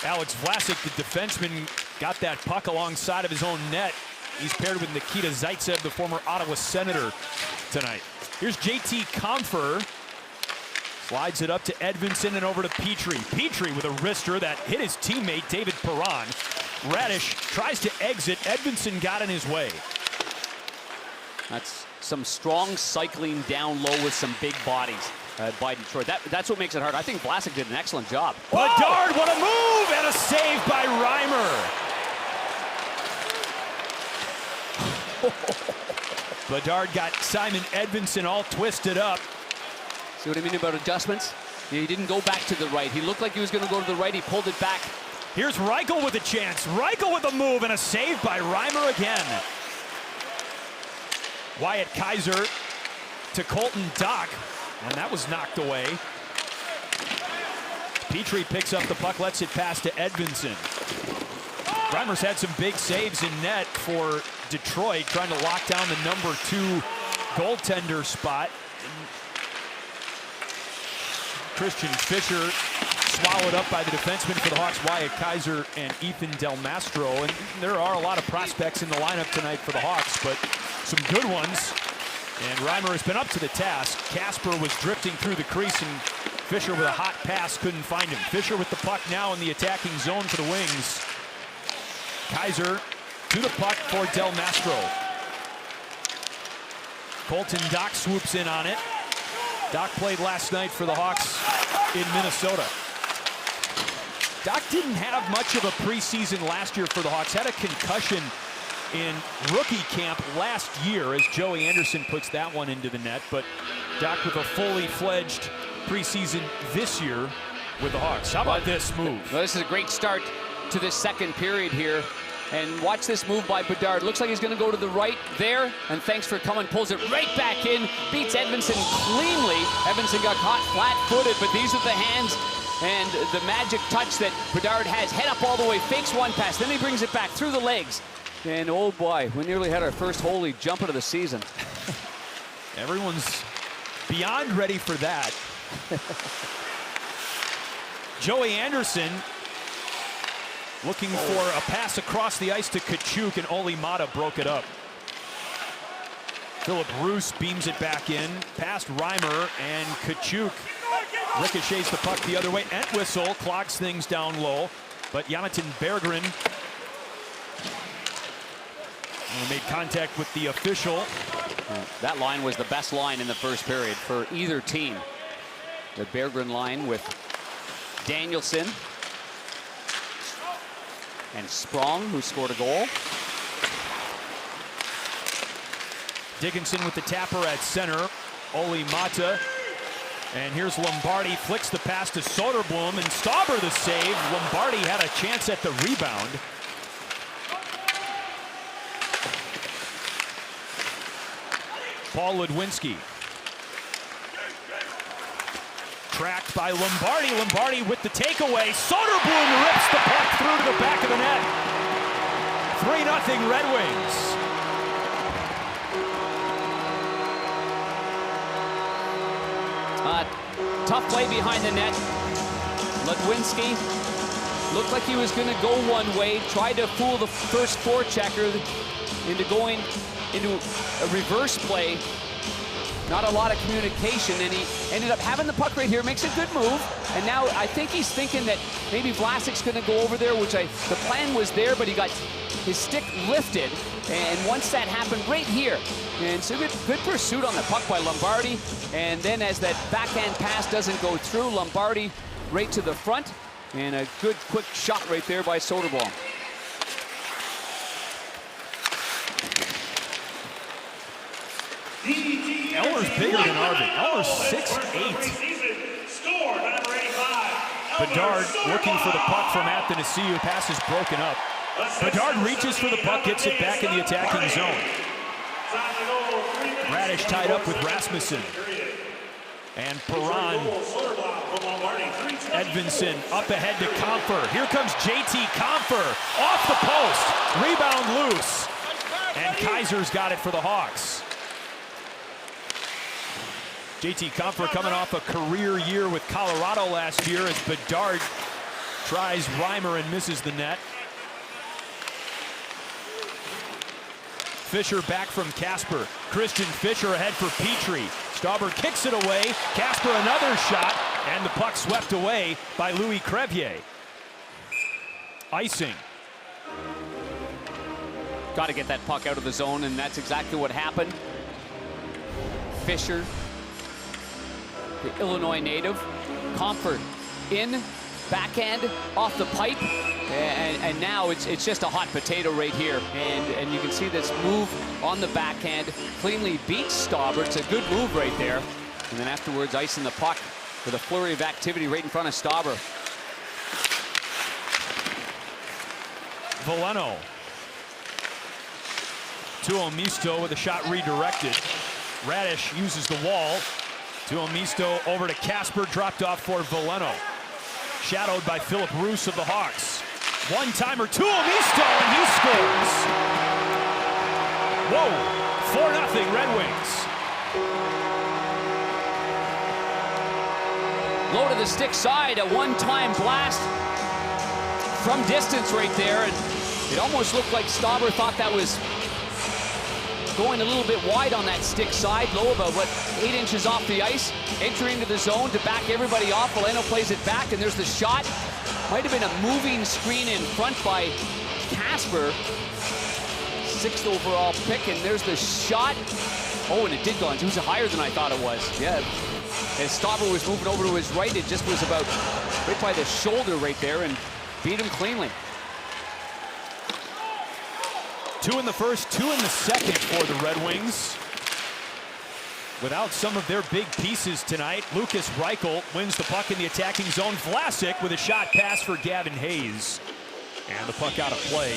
Alex Vlasic, the defenseman, got that puck alongside of his own net. He's paired with Nikita Zaitsev, the former Ottawa Senator, tonight. Here's JT Compher. Slides it up to Edvinsson and over to Petrie. Petrie with a wrister that hit his teammate, David Perron. Radish tries to exit. Edvinsson got in his way.
That's some strong cycling down low with some big bodies by Detroit. That's what makes it hard. I think Vlasic did an excellent job.
Bedard, what a move, and a save by Reimer. Bedard got Simon Edvinsson all twisted up.
See what I mean about adjustments? He didn't go back to the right. He looked like he was going to go to the right. He pulled it back.
Here's Reichel with a chance. Reichel with a move and a save by Reimer again. Wyatt Kaiser to Colton Dock, and that was knocked away. Petrie picks up the puck, lets it pass to Edvinsson. Reimer's had some big saves in net for Detroit, trying to lock down the number 2 goaltender spot. Christian Fischer swallowed up by the defenseman for the Hawks, Wyatt Kaiser and Ethan Del Mastro. And there are a lot of prospects in the lineup tonight for the Hawks, but some good ones. And Reimer has been up to the task. Kasper was drifting through the crease, and Fischer with a hot pass couldn't find him. Fischer with the puck now in the attacking zone for the Wings. Kaiser to the puck for Del Mastro. Colton Dock swoops in on it. Dock played last night for the Hawks in Minnesota. Dock didn't have much of a preseason last year for the Hawks. Had a concussion in rookie camp last year as Joey Anderson puts that one into the net. But Dock with a fully fledged preseason this year with the Hawks. How about this move?
Well, this is a great start to this second period here. And watch this move by Bedard. Looks like he's going to go to the right there. And thanks for coming. Pulls it right back in. Beats Edvinsson cleanly. Edvinsson got caught flat-footed, but these are the hands and the magic touch that Bedard has. Head up all the way, fakes one pass. Then he brings it back through the legs. And oh boy, we nearly had our first holy jumper of the season.
Everyone's beyond ready for that. Joey Anderson looking for a pass across the ice to Kachuk, and Olli Mata broke it up. Philip Roos beams it back in, past Reimer, and Kachuk ricochets the puck the other way. Entwistle clogs things down low, but Jonathan Berggren made contact with the official.
That line was the best line in the first period for either team. The Berggren line with Danielson and Sprong, who scored a goal.
Dickinson with the tapper at center. Olli Mata. And here's Lombardi, flicks the pass to Soderblom, and Stauber the save. Lombardi had a chance at the rebound. Paul Ludwinski. Tracked by Lombardi. Lombardi with the takeaway. Soderblom rips the puck through to the back of the net. 3-0 Red Wings.
Tough play behind the net. Ludwinski looked like he was going to go one way. Tried to fool the first forechecker into going into a reverse play. Not a lot of communication, and he ended up having the puck right here. Makes a good move, and now I think he's thinking that maybe Vlasic's going to go over there, which the plan was there, but he got his stick lifted, and once that happened right here, and so good pursuit on the puck by Lombardi, and then as that backhand pass doesn't go through, Lombardi right to the front, and a good quick shot right there by Soderblom.
Elmer's bigger than Arvid. Elmer's 6'8". Bedard looking for the puck from Athanasiou. Pass is broken up. Bedard reaches for the puck, gets it back in the attacking zone. Radish tied up with Rasmussen. And Perron. Edvinsson up ahead to Comfer. Here comes JT Comfer. Off the post. Rebound loose. And Kaiser's got it for the Hawks. JT Comfer coming off a career year with Colorado last year as Bedard tries Reimer and misses the net. Fisher back from Casper. Christian Fisher ahead for Petrie. Stauber kicks it away. Casper another shot, and the puck swept away by Louis Crevier. Icing.
Got to get that puck out of the zone, and that's exactly what happened. Fisher, the Illinois native. Comfort in, backhand off the pipe, and now it's just a hot potato right here. And you can see this move on the backhand. Cleanly beats Stauber. It's a good move right there. And then afterwards, icing the puck with a flurry of activity right in front of Stauber.
Veleno. Tuomisto with a shot redirected. Radish uses the wall. Tuomisto over to Casper, dropped off for Veleno. Shadowed by Philip Roos of the Hawks. One-timer, Tuomisto, and he scores. Whoa, 4-0 Red Wings.
Low to the stick side, a one-time blast from distance right there, and it almost looked like Stauber thought that was going a little bit wide on that stick side, low about, 8 inches off the ice, entering into the zone to back everybody off. Veleno plays it back, and there's the shot. Might have been a moving screen in front by Casper, 6th overall pick, and there's the shot. Oh, and it did go on. It was higher than I thought it was. Yeah. As Stauber was moving over to his right, it just was about right by the shoulder right there and beat him cleanly.
2 in the first, 2 in the second for the Red Wings. Without some of their big pieces tonight, Lucas Reichel wins the puck in the attacking zone. Vlasic with a shot pass for Gavin Hayes. And the puck out of play.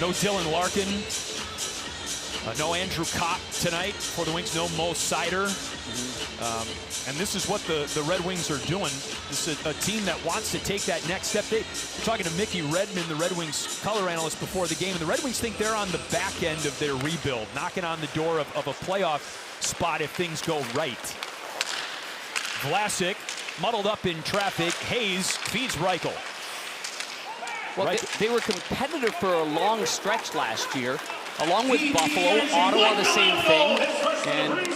No Dylan Larkin. No Andrew Kopp tonight for the Wings. No Mo Sider. And this is what the Red Wings are doing. This is a team that wants to take that next step. We're talking to Mickey Redmond, the Red Wings color analyst, before the game. And the Red Wings think they're on the back end of their rebuild, knocking on the door of a playoff spot if things go right. Vlasic muddled up in traffic. Hayes feeds Reichel.
Well, they were competitive for a long stretch last year, along with Buffalo, Ottawa, the same thing. And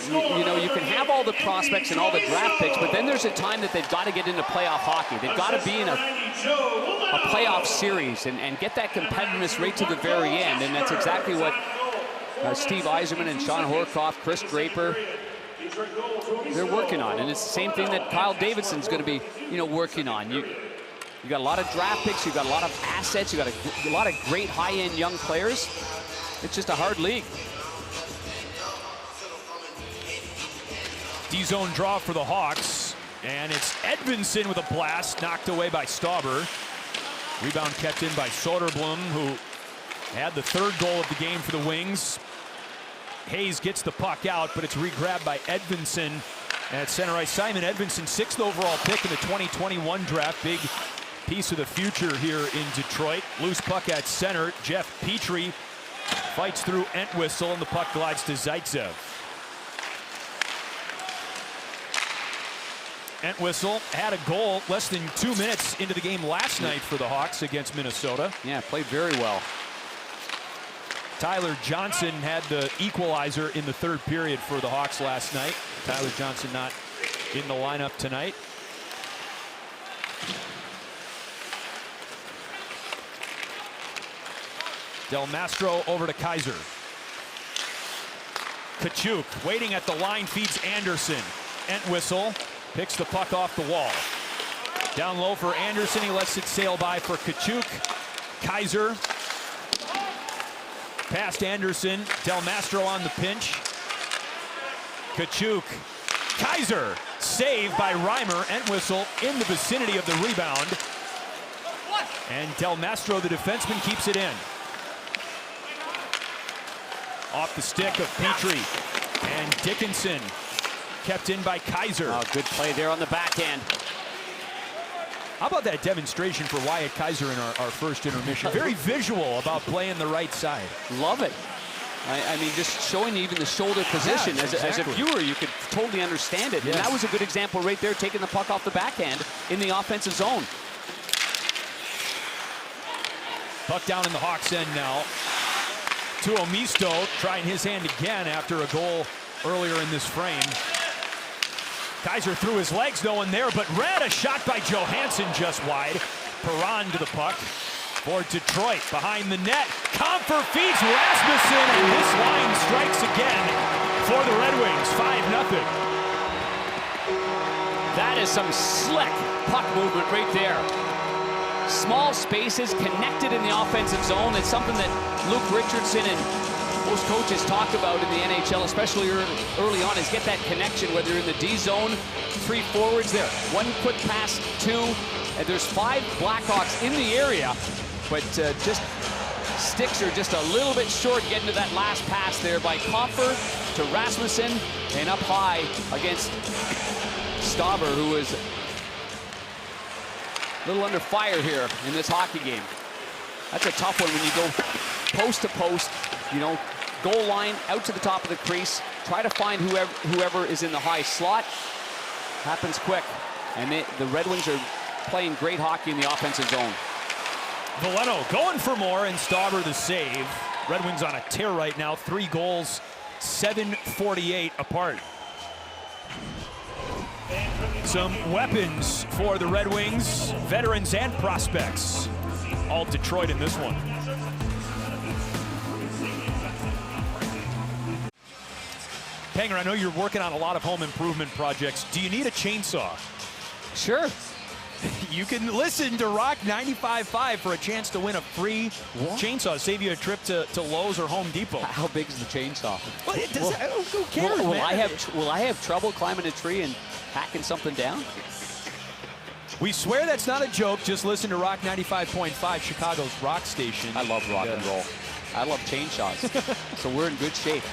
you know, you can have all the prospects and all the draft picks, but then there's a time that they've got to get into playoff hockey. They've got to be in a playoff series and get that competitiveness right to the very end. And that's exactly what Steve Yzerman and Sean Horkoff, Chris Draper, they're working on. And it's the same thing that Kyle Davidson's going to be, you know, working on. You got a lot of draft picks, you've got a lot of assets, you got a lot of great high-end young players. It's just a hard league.
D-zone draw for the Hawks, and it's Edvinsson with a blast, knocked away by Stauber. Rebound kept in by Soderblom, who had the 3rd goal of the game for the Wings. Hayes gets the puck out, but it's re-grabbed by Edvinsson at center ice. Simon Edvinsson, 6th overall pick in the 2021 draft. Big piece of the future here in Detroit. Loose puck at center. Jeff Petrie fights through Entwistle, and the puck glides to Zaitsev. Entwistle had a goal less than 2 minutes into the game last night for the Hawks against Minnesota.
Yeah, played very well.
Tyler Johnson had the equalizer in the 3rd period for the Hawks last night. Tyler Johnson not in the lineup tonight. Del Mastro over to Kaiser. Kachuk waiting at the line, feeds Anderson. Entwistle picks the puck off the wall. Down low for Anderson, he lets it sail by for Kachuk. Kaiser past Anderson. Del Mastro on the pinch. Kachuk. Kaiser saved by Reimer. Entwistle in the vicinity of the rebound. And Del Mastro, the defenseman, keeps it in. Off the stick of Petrie. And Dickinson kept in by Kaiser.
Oh, good play there on the backhand.
How about that demonstration for Wyatt Kaiser in our first intermission? Very visual about playing the right side.
Love it. I mean, just showing you even the shoulder position.
Yeah,
as a viewer, you could totally understand it.
Yes.
And that was a good example right there, taking the puck off the backhand in the offensive zone.
Puck down in the Hawks' end now. Tuomisto trying his hand again after a goal earlier in this frame. Kaiser threw his legs, no one there, but Red, a shot by Johansson just wide. Perron to the puck for Detroit, behind the net. Comfer feeds Rasmussen, and this line strikes again for the Red Wings, 5-0.
That is some slick puck movement right there. Small spaces connected in the offensive zone. It's something that Luke Richardson and most coaches talk about in the NHL, especially early on, is get that connection, whether you're in the D zone, 3 forwards there. 1 quick pass, 2, and there's 5 Blackhawks in the area, but just sticks are just a little bit short getting to that last pass there by Comfer to Rasmussen, and up high against Stauber, who is a little under fire here in this hockey game. That's a tough one when you go post to post, you know, goal line out to the top of the crease, try to find whoever is in the high slot. Happens quick, and the Red Wings are playing great hockey in the offensive zone.
Veleno going for more, and Stauber the save. Red Wings on a tear right now, 3 goals, 7:48 apart. Some weapons for the Red Wings, veterans and prospects. all Detroit in this one. Panger, I know you're working on a lot of home improvement projects. Do you need a chainsaw?
Sure.
You can listen to Rock 95.5 for a chance to win a free chainsaw. Save you a trip to Lowe's or Home Depot.
How big is the chainsaw?
Well, who cares,
will
man?
I have trouble climbing a tree and hacking something down?
We swear that's not a joke. Just listen to Rock 95.5, Chicago's rock station.
I love rock and roll. I love chainsaws. So we're in good shape.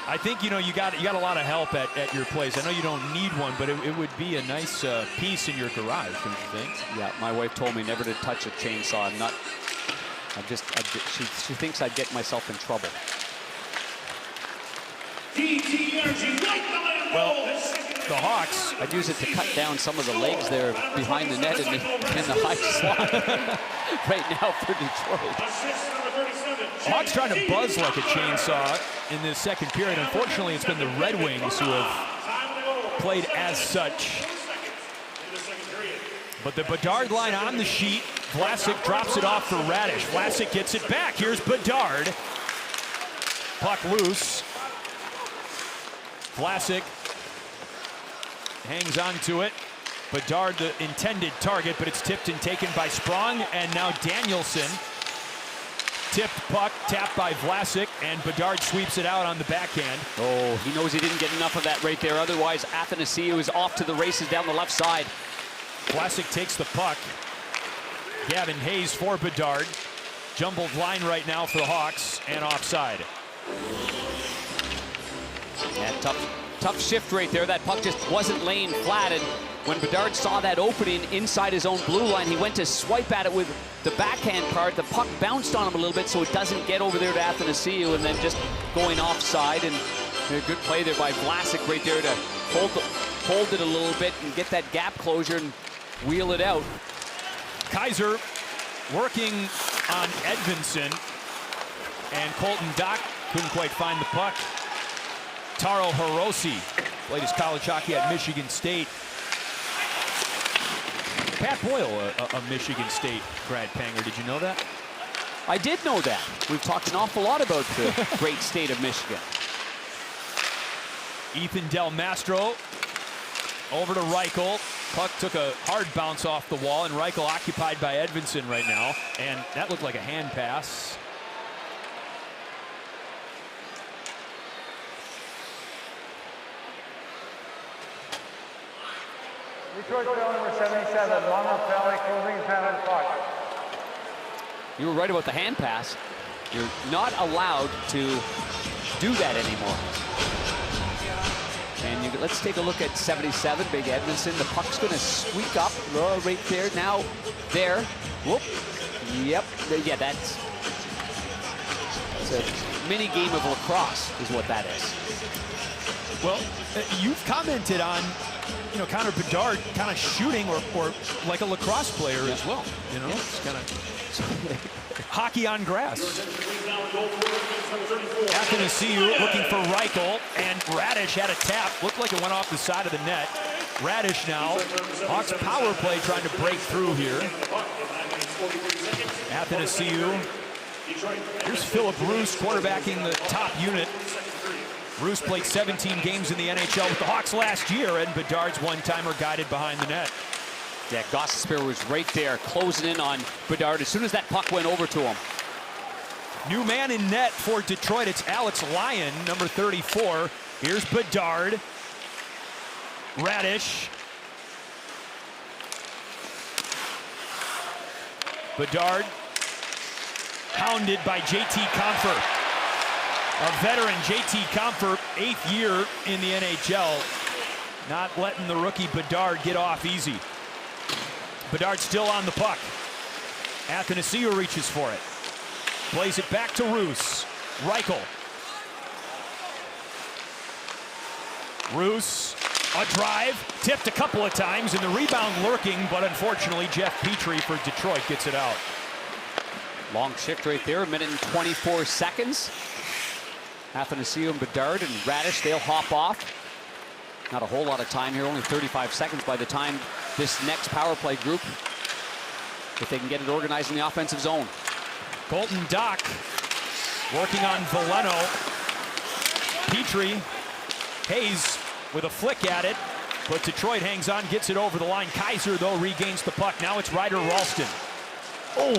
I think, you got a lot of help at your place. I know you don't need one, but it would be a nice piece in your garage, don't you think?
Yeah, my wife told me never to touch a chainsaw. She thinks I'd get myself in trouble.
Well, the Hawks.
I'd use it to cut down some of the legs there behind the net in the high slot right now for Detroit.
Hawks trying to buzz like a chainsaw in this second period. Unfortunately, it's been the Red Wings who have played as such. But the Bedard line on the sheet. Vlasic drops it off for Radish. Vlasic gets it back. Here's Bedard. Puck loose. Vlasic hangs on to it. Bedard the intended target, but it's tipped and taken by Sprong. And now Danielson. Tipped puck, tapped by Vlasic, and Bedard sweeps it out on the backhand.
Oh, he knows he didn't get enough of that right there. Otherwise, Athanasiou is off to the races down the left side.
Vlasic takes the puck. Gavin Hayes for Bedard. Jumbled line right now for the Hawks, and offside.
Yeah, tough shift right there. That puck just wasn't laying flat, and when Bedard saw that opening inside his own blue line, he went to swipe at it with the backhand part. The puck bounced on him a little bit so it doesn't get over there to Athanasiou, and then just going offside. And a good play there by Vlasic right there to hold it a little bit and get that gap closure and wheel it out.
Kaiser working on Edvinsson, and Colton Dock couldn't quite find the puck. Taro Hirose played his college hockey at Michigan State. Pat Boyle, a Michigan State grad, Panger. Did you know that?
I did know that. We've talked an awful lot about the great state of Michigan.
Ethan Del Mastro over to Reichel. Puck took a hard bounce off the wall, and Reichel occupied by Edvinsson right now. And that looked like a hand pass.
Detroit goal number 77, Monmouth Valley closing penalty puck.
You were right about the hand pass. You're not allowed to do that anymore. And let's take a look at 77, Big Edvinsson. The puck's going to squeak up right there. Now, there. Whoop. Yep. Yeah, that's a mini game of lacrosse is what that is.
Well, you've commented on, Connor Bedard kind of shooting or like a lacrosse player as well. It's kind of hockey on grass. Athanasiou looking for Reichel, and Radish had a tap. Looked like it went off the side of the net. Radish now. Hawks power play trying to break through here. Athanasiou. Here's Philip Roos quarterbacking the top unit. Roos played 17 games in the NHL with the Hawks last year, and Bedard's one-timer guided behind the net.
Yeah, Gostisbehere was right there, closing in on Bedard as soon as that puck went over to him.
New man in net for Detroit. It's Alex Lyon, number 34. Here's Bedard. Radish. Bedard hounded by J.T. Compher. A veteran, J.T. Compher, 8th year in the NHL. Not letting the rookie Bedard get off easy. Bedard still on the puck. Athanasiou reaches for it. Plays it back to Roos. Reichel. Roos, a drive, tipped a couple of times, and the rebound lurking, but unfortunately Jeff Petrie for Detroit gets it out.
Long shift right there, 1 minute and 24 seconds. Athanasiou and Bedard and Radish, they'll hop off. Not a whole lot of time here, only 35 seconds by the time this next power play group if they can get it organized in the offensive zone.
Colton Dock working on Veleno. Petrie. Hayes with a flick at it, but Detroit hangs on, gets it over the line. Kaiser, though, regains the puck. Now it's Ryder Ralston. Oh,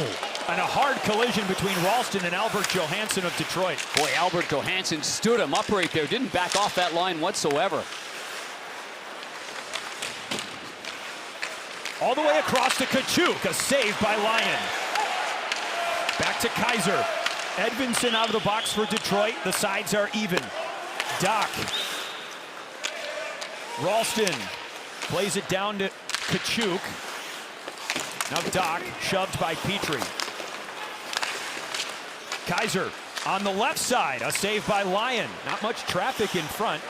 and a hard collision between Ralston and Albert Johansson of Detroit.
Boy, Albert Johansson stood him up right there. Didn't back off that line whatsoever.
All the way across to Kachuk, a save by Lyon. Back to Kaiser. Edvinsson out of the box for Detroit. The sides are even. Doc. Ralston plays it down to Kachuk. Now Doc shoved by Petrie. Kaiser on the left side, a save by Lyon. Not much traffic in front.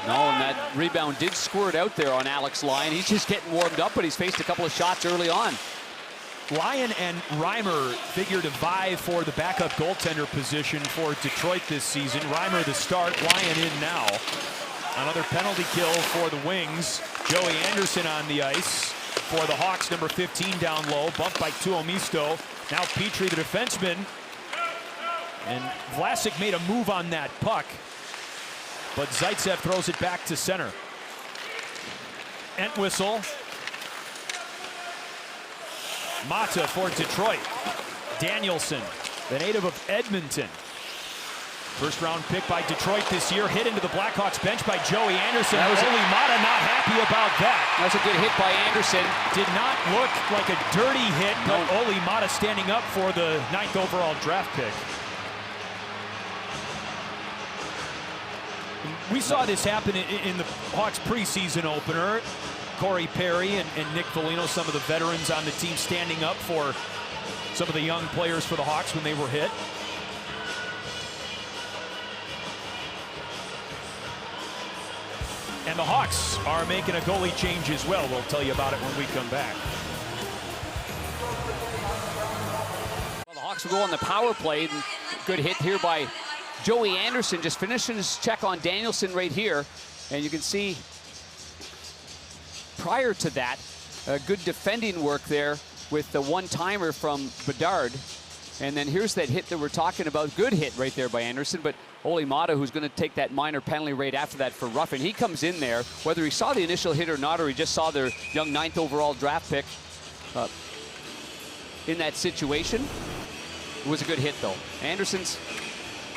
No, and that rebound did squirt out there on Alex Lyon. He's just getting warmed up, but he's faced a couple of shots early on.
Lyon and Reimer figure to vie for the backup goaltender position for Detroit this season. Reimer the start, Lyon in now. Another penalty kill for the Wings. Joey Anderson on the ice for the Hawks, number 15 down low, bumped by Tuomisto. Now Petrie, the defenseman. And Vlasic made a move on that puck, but Zaitsev throws it back to center. Entwistle. Mata for Detroit. Danielson, the native of Edmonton. First round pick by Detroit this year, hit into the Blackhawks bench by Joey Anderson. Oli Mata not happy about that.
That was a good hit by Anderson.
Did not look like a dirty hit, but Oli Mata standing up for the 9th overall draft pick. We saw this happen in the Hawks preseason opener. Corey Perry and Nick Foligno, some of the veterans on the team, standing up for some of the young players for the Hawks when they were hit. And the Hawks are making a goalie change as well. We'll tell you about it when we come back.
Well, the Hawks will go on the power play. Good hit here by Joey Anderson, just finishing his check on Danielson right here. And you can see prior to that, good defending work there with the one-timer from Bedard. And then here's that hit that we're talking about. Good hit right there by Anderson, but Oli Mata, who's going to take that minor penalty right after that for roughing. He comes in there, whether he saw the initial hit or not, or he just saw their young 9th overall draft pick in that situation. It was a good hit, though. Anderson's,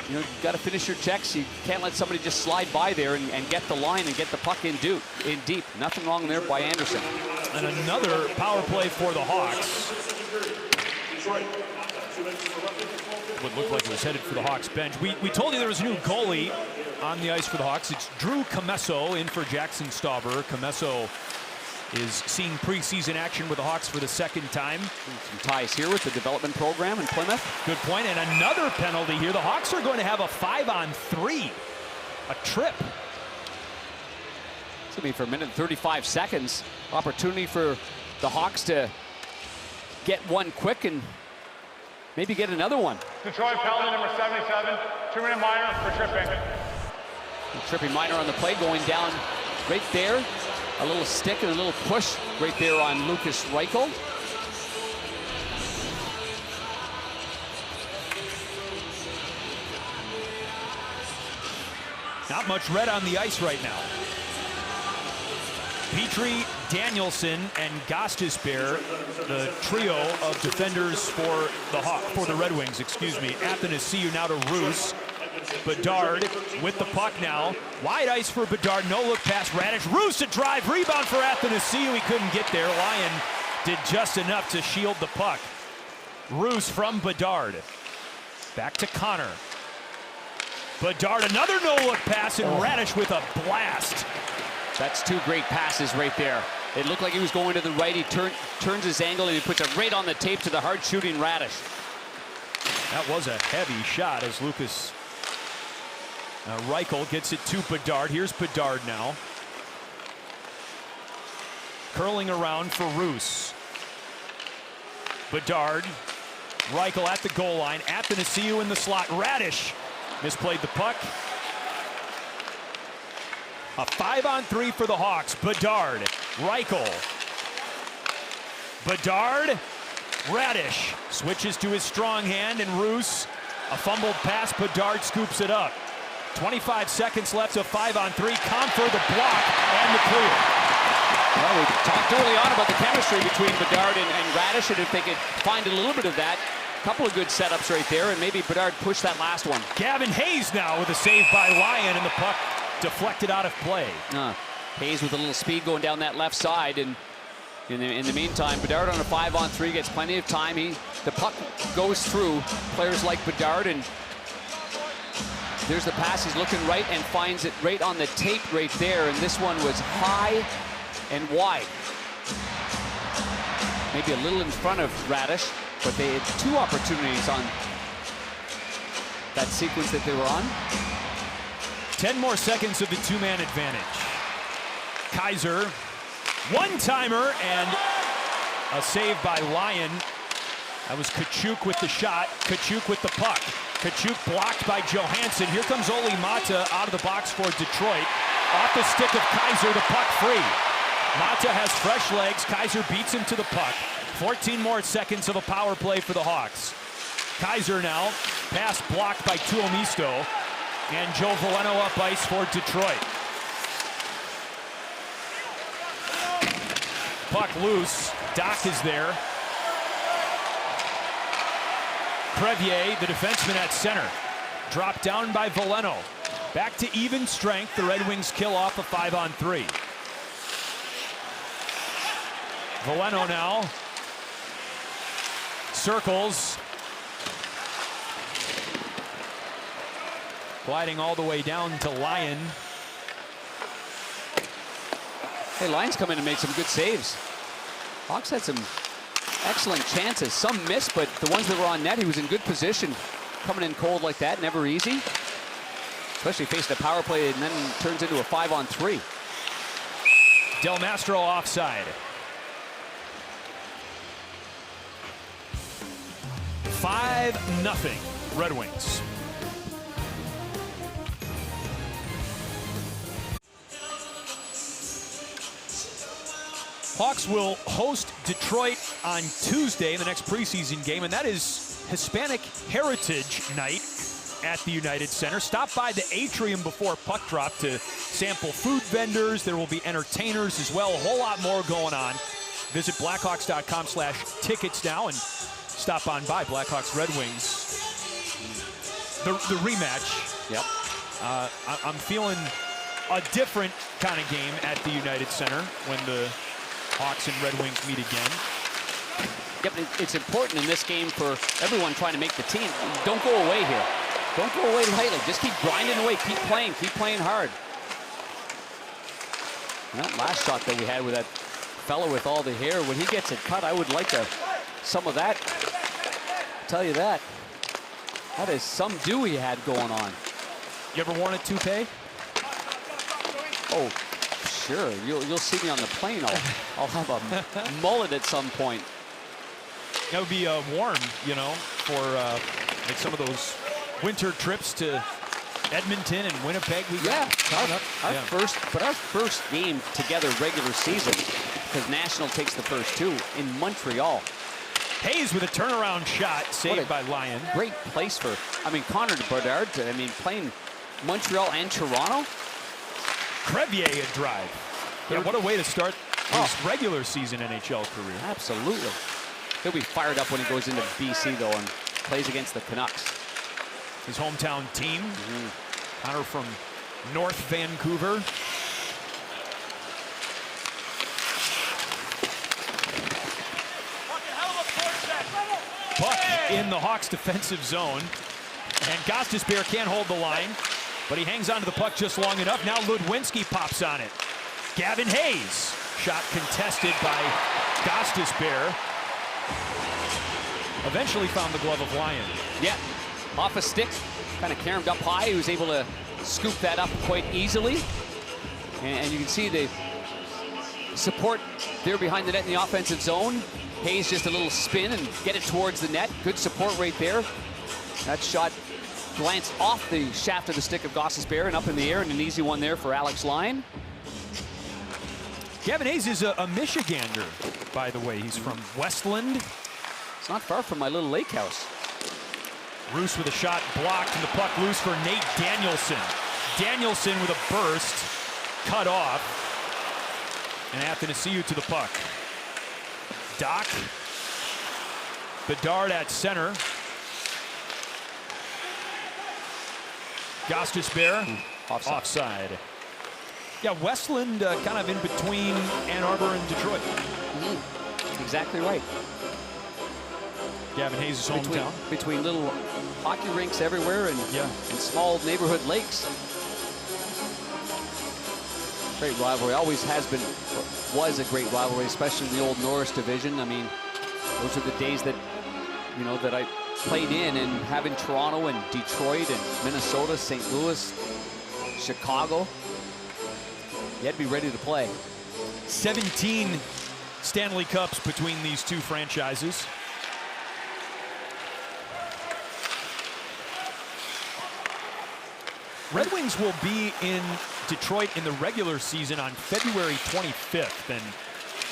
you got to finish your checks. You can't let somebody just slide by there and get the line and get the puck in deep. Nothing wrong there by Anderson.
And another power play for the Hawks. What looked like it was headed for the Hawks bench. We told you there was a new goalie on the ice for the Hawks. It's Drew Commesso in for Jackson Stauber. Commesso is seeing preseason action with the Hawks for the second time.
Some ties here with the development program in Plymouth.
Good point, and another penalty here. The Hawks are going to have a 5-on-3, a trip.
It's going to be for a minute and 35 seconds. Opportunity for the Hawks to get one quick and maybe get another one.
Detroit penalty number 77, 2-minute minor for tripping.
Tripping minor on the play, going down right there. A little stick and a little push right there on Lucas Reichel.
Not much red on the ice right now. Petrie, Danielson, and Gostisbehere, the trio of defenders for the Red Wings, excuse me. Athanasiou now to Roos. Bedard with the puck now. Wide ice for Bedard, no look past Radish. Roos to drive, rebound for Athanasiou. He couldn't get there. Lyon did just enough to shield the puck. Roos from Bedard. Back to Connor. Bedard, another no-look pass, and Radish with a blast.
That's two great passes right there. It looked like he was going to the right. He turns his angle and he puts it right on the tape to the hard-shooting Radish.
That was a heavy shot as Lucas Reichel gets it to Bedard. Here's Bedard now. Curling around for Roos. Bedard. Reichel at the goal line. Athanasiou in the slot. Radish misplayed the puck. A 5-on-3 for the Hawks. Bedard. Reichel. Bedard. Radish switches to his strong hand, and Roos, a fumbled pass, Bedard scoops it up. 25 seconds left of 5-on-3. Comfer the block and the clear.
Well, we talked early on about the chemistry between Bedard and Radish, and if they could find a little bit of that, a couple of good setups right there, and maybe Bedard pushed that last one.
Gavin Hayes now with a save by Lyon, and the puck deflected out of play.
Hayes with a little speed going down that left side, and in the meantime, Bedard on a 5-on-3 gets plenty of time. The puck goes through players like Bedard, and there's the pass. He's looking right and finds it right on the tape right there, and this one was high and wide. Maybe a little in front of Radish, but they had two opportunities on that sequence that they were on.
10 more seconds of the two-man advantage. Kaiser, one-timer, and a save by Lyon. That was Kachuk with the shot, Kachuk with the puck. Kachuk blocked by Johansson. Here comes Olli Mata out of the box for Detroit. Off the stick of Kaiser, the puck free. Mata has fresh legs. Kaiser beats him to the puck. 14 more seconds of a power play for the Hawks. Kaiser now, pass blocked by Tuomisto. And Joe Veleno up ice for Detroit. Puck loose. Doc is there. Crevier, the defenseman at center. Dropped down by Veleno. Back to even strength. The Red Wings kill off a 5-on-3. Veleno now. Circles. Gliding all the way down to Lyon.
Hey, Lyon's come in and made some good saves. Hawks had some excellent chances. Some missed, but the ones that were on net, he was in good position. Coming in cold like that, never easy. Especially facing a power play and then turns into a 5-on-3.
Del Mastro offside. 5-0 Red Wings. Hawks will host Detroit on Tuesday in the next preseason game, and that is Hispanic Heritage Night at the United Center. Stop by the atrium before puck drop to sample food vendors. There will be entertainers as well. A whole lot more going on. Visit Blackhawks.com/tickets now and stop on by. Blackhawks Red Wings. The rematch.
Yep.
I'm feeling a different kind of game at the United Center when the Hawks and Red Wings meet again.
Yep, it's important in this game for everyone trying to make the team. Don't go away here. Don't go away lightly. Just keep grinding away. Keep playing hard. Well, last shot that we had with that fellow with all the hair, when he gets it cut, I would like some of that. I'll tell you that. That is some do he had going on.
You ever worn a toupee?
Oh, sure. You'll see me on the plane. I'll have a mullet at some point.
That would be warm, you know, for like some of those winter trips to Edmonton and Winnipeg.
Our first game together regular season, because National takes the first two in Montreal.
Hayes with a turnaround shot, saved by Lyon. Great
place for, Connor Bedard, playing Montreal and Toronto.
Crevier a drive. Yeah, what a way to start his regular season NHL career.
Absolutely. He'll be fired up when he goes into BC, though, and plays against the Canucks.
His hometown team. Connor from North Vancouver. Puck in the Hawks' defensive zone. And Gostisbehere can't hold the line, but he hangs onto the puck just long enough. Now Ludwinski pops on it. Gavin Hayes. Shot contested by Gostisbehere. Eventually found the glove of Lyon.
Yeah, off a stick, kind of caromed up high. He was able to scoop that up quite easily. And you can see the support there behind the net in the offensive zone. Hayes just a little spin and get it towards the net. Good support right there. That shot glanced off the shaft of the stick of Gostisbehere and up in the air, and an easy one there for Alex Lyon.
Gavin Hayes is a Michigander, by the way. He's from Westland.
It's not far from my little lake house.
Roos with a shot blocked, and the puck loose for Nate Danielson. Danielson with a burst, cut off, and Athanasiou to the puck. Doc, Bedard at center. Gostisbehere, offside. Yeah, Westland kind of in between Ann Arbor and Detroit.
Exactly right.
Gavin Hayes' hometown.
Between little hockey rinks everywhere and small neighborhood lakes. Great rivalry. Always has been, was a great rivalry, especially in the old Norris division. I mean, those are the days that, that I played in, and having Toronto and Detroit and Minnesota, St. Louis, Chicago. You had to be ready to play.
17 Stanley Cups between these two franchises. Red Wings will be in Detroit in the regular season on February 25th, and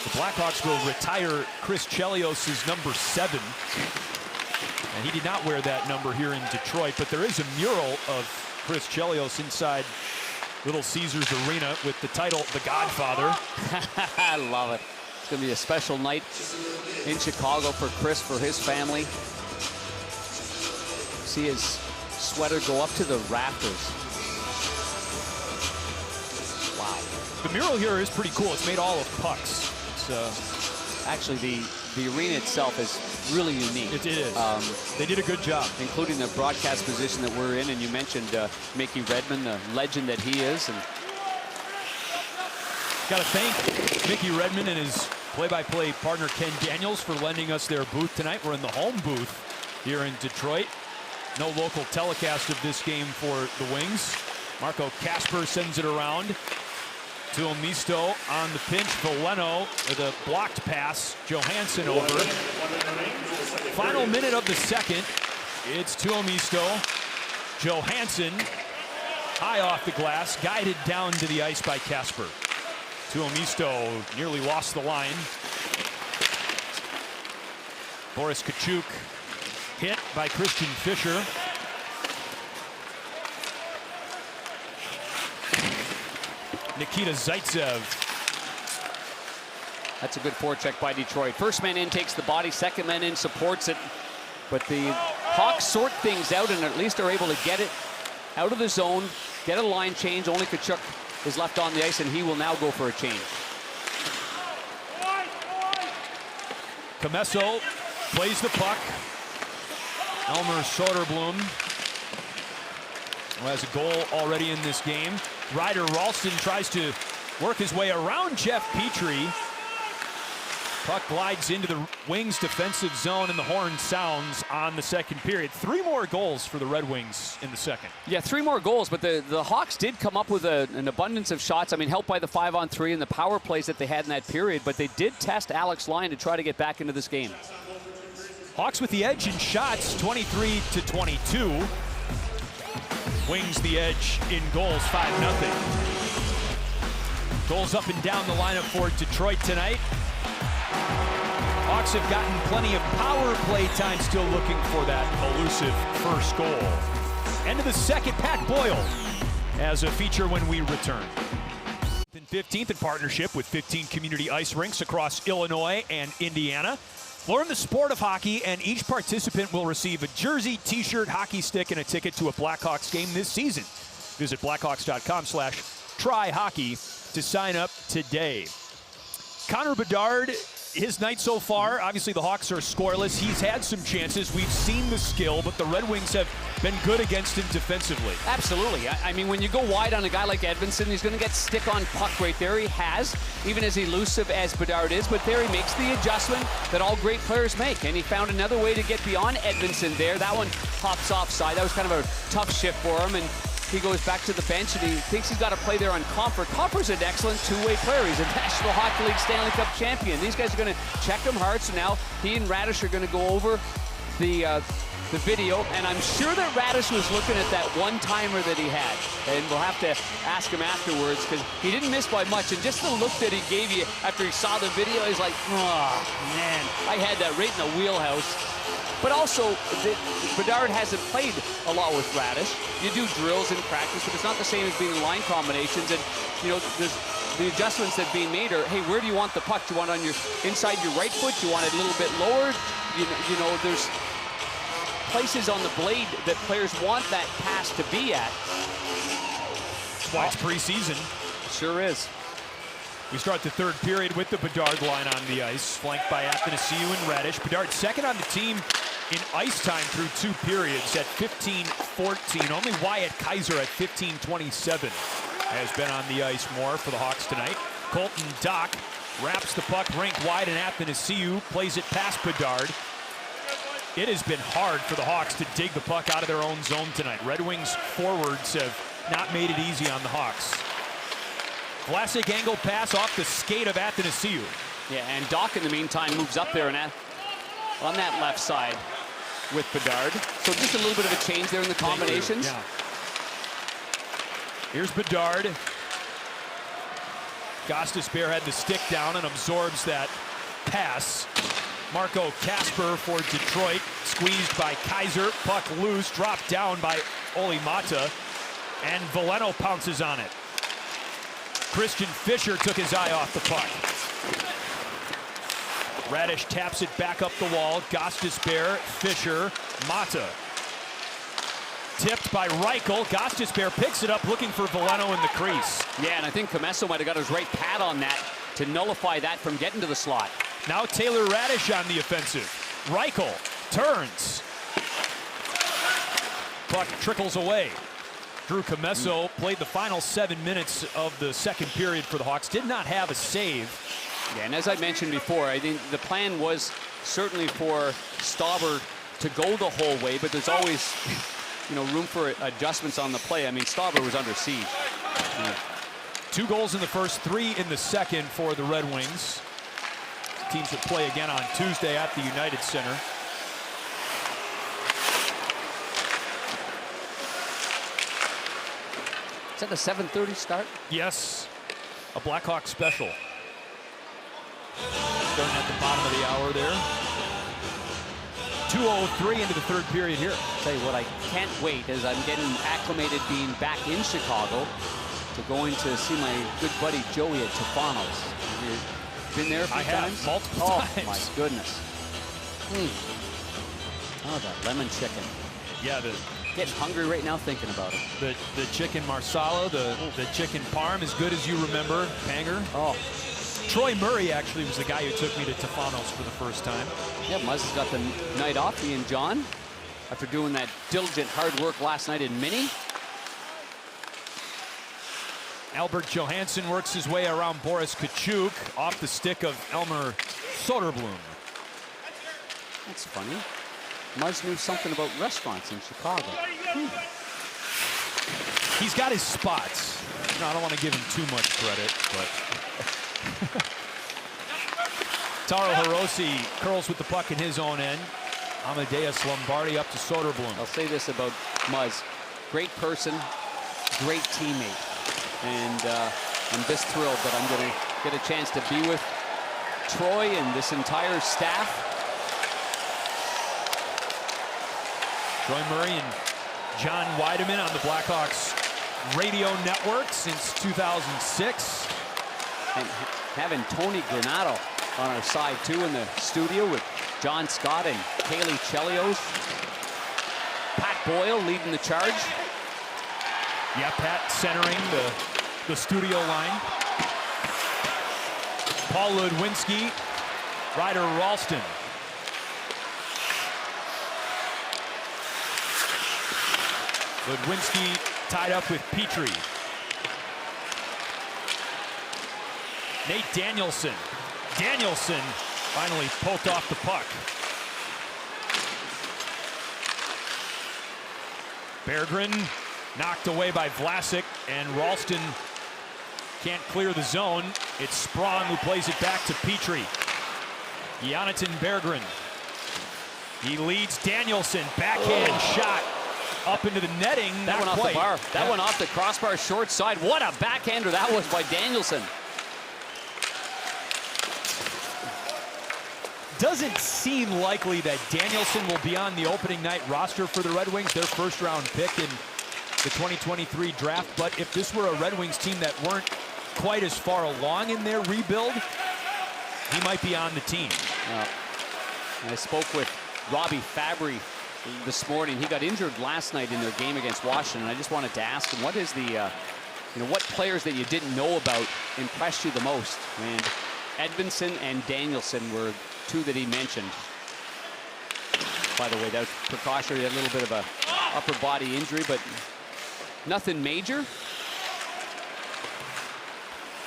the Blackhawks will retire Chris Chelios' number 7. And he did not wear that number here in Detroit, but there is a mural of Chris Chelios inside Little Caesars Arena with the title, The Godfather.
I love it. It's going to be a special night in Chicago for Chris, for his family. See his sweater go up to the rafters. Wow.
The mural here is pretty cool. It's made all of pucks. It's,
actually, the arena itself is really unique.
It is. They did a good job.
Including the broadcast position that we're in, and you mentioned Mickey Redmond, the legend that he is. And
got to thank Mickey Redmond and his play-by-play partner Ken Daniels for lending us their booth tonight. We're in the home booth here in Detroit. No local telecast of this game for the Wings. Marco Kasper sends it around. Tuomisto on the pinch. Veleno with a blocked pass. Johansson over. Final minute of the second. It's Tuomisto. Johansson high off the glass, guided down to the ice by Kasper. Tuomisto nearly lost the line. Boris Kachuk hit by Christian Fischer. Nikita Zaitsev.
That's a good forecheck by Detroit. First man in takes the body, second man in supports it. But the Hawks sort things out and at least are able to get it out of the zone, get a line change. Only Kachuk is left on the ice, and he will now go for a change.
Comesso plays the puck. Elmer Soderblom, who has a goal already in this game. Ryder Ralston tries to work his way around Jeff Petrie. Puck glides into the Wings' defensive zone, and the horn sounds on the second period. 3 more goals for the Red Wings in the second.
Yeah, 3 more goals, but the Hawks did come up with an abundance of shots. I mean, helped by the 5-on-3 and the power plays that they had in that period, but they did test Alex Lyon to try to get back into this game.
Hawks with the edge in shots, 23-22. Wings the edge in goals, 5-0. Goals up and down the lineup for Detroit tonight. Hawks have gotten plenty of power play time, still looking for that elusive first goal. End of the second, Pat Boyle as a feature when we return. 15th in partnership with 15 community ice rinks across Illinois and Indiana. Learn the sport of hockey, and each participant will receive a jersey, t-shirt, hockey stick, and a ticket to a Blackhawks game this season. Visit blackhawks.com/tryhockey to sign up today. Connor Bedard, his night so far, obviously the Hawks are scoreless. He's had some chances. We've seen the skill, but the Red Wings have been good against him defensively.
Absolutely. I mean, when you go wide on a guy like Edvinsson, he's going to get stick on puck right there. He has, even as elusive as Bedard is, but there he makes the adjustment that all great players make, and he found another way to get beyond Edvinsson there. That one pops offside. That was kind of a tough shift for him, and he goes back to the bench, and he thinks he's got to play there on Comfort. Comfort's an excellent two-way player. He's a National Hockey League Stanley Cup champion. These guys are going to check him hard, so now he and Radish are going to go over the the video, and I'm sure that Radish was looking at that one-timer that he had. And we'll have to ask him afterwards, because he didn't miss by much. And just the look that he gave you after he saw the video, he's like, oh, man, I had that right in the wheelhouse. But also, Bedard hasn't played a lot with Radish. You do drills in practice, but it's not the same as being in line combinations. And, you know, the adjustments that are being made are, hey, where do you want the puck? Do you want it on your inside your right foot? Do you want it a little bit lowered? You know, there's places on the blade that players want that pass to be at.
That's why it's preseason.
Sure is.
We start the third period with the Bedard line on the ice, flanked by Athanasiou and Radish. Bedard second on the team in ice time through 2 periods at 15-14. Only Wyatt Kaiser at 15-27 has been on the ice more for the Hawks tonight. Colton Dock wraps the puck rink wide, and Athanasiou plays it past Bedard. It has been hard for the Hawks to dig the puck out of their own zone tonight. Red Wings forwards have not made it easy on the Hawks. Classic angle pass off the skate of Athanasiou.
Yeah, and Doc in the meantime moves up there and on that left side with Bedard. So just a little bit of a change there in the combinations.
Yeah. Here's Bedard. Gostisbehere had the stick down and absorbs that pass. Marco Kasper for Detroit, squeezed by Kaiser. Puck loose, dropped down by Olli Mata, and Veleno pounces on it. Christian Fischer took his eye off the puck. Radish taps it back up the wall. Gostisbehere, Fischer, Mata. Tipped by Reichel. Gostisbehere picks it up, looking for Veleno in the crease.
Yeah, and I think Comesso might have got his right pad on that to nullify that from getting to the slot.
Now Taylor Radish on the offensive. Reichel turns. Puck trickles away. Drew Comesso played the final 7 minutes of the second period for the Hawks. Did not have a save.
Yeah, and as I mentioned before, I think the plan was certainly for Stauber to go the whole way, but there's always, you know, room for adjustments on the play. I mean, Stauber was under siege.
2 goals in the first, 3 in the second for the Red Wings. The teams will play again on Tuesday at the United Center.
Is that the 7:30 start?
Yes, a Blackhawks special. Starting at the bottom of the hour there. 2:03 into the third period here.
Tell you what, I can't wait as I'm getting acclimated being back in Chicago to going to see my good buddy Joey at Tufano's. Have you been there a few times?
I have, multiple times.
Oh, my goodness. Oh, that lemon chicken.
Yeah,
Getting hungry right now thinking about it.
The chicken marsala, the chicken parm, as good as you remember, Panger.
Oh.
Troy Murray actually was the guy who took me to Tufano's for the first time.
Yeah, Muzz has got the night off, he and John, after doing that diligent hard work last night in Mini.
Albert Johansson works his way around Boris Kachuk off the stick of Elmer Soderblom.
That's funny. Muzz knew something about restaurants in Chicago.
He's got his spots. No, I don't want to give him too much credit, but Taro Hirose curls with the puck in his own end. Amadeus Lombardi up to Soderblom.
I'll say this about Muzz. Great person, great teammate. And I'm just thrilled that I'm going to get a chance to be with Troy and this entire staff.
Troy Murray and John Weideman on the Blackhawks radio network since 2006.
And having Tony Granato on our side too in the studio with John Scott and Kaylee Chelios. Pat Boyle leading the charge.
Yeah, Pat centering the studio line. Paul Ludwinski, Ryder Ralston. Ludwinski tied up with Petrie. Nate Danielson. Danielson finally poked off the puck. Berggren knocked away by Vlasic, and Ralston can't clear the zone. It's Sprong who plays it back to Petrie. Jonathan Berggren. He leads Danielson, backhand shot up into the netting.
That
Not
one off
quite.
the bar. That one off the crossbar short side. What a backhander that was by Danielson.
Doesn't seem likely that Danielson will be on the opening night roster for the Red Wings, their first-round pick in the 2023 draft. But if this were a Red Wings team that weren't quite as far along in their rebuild, he might be on the team.
I spoke with Robbie Fabry this morning. He got injured last night in their game against Washington. I just wanted to ask him, what is the, what players that you didn't know about impressed you the most? And Edvinsson and Danielson were two that he mentioned. By the way, that was precautionary, a little bit of a upper body injury, but nothing major.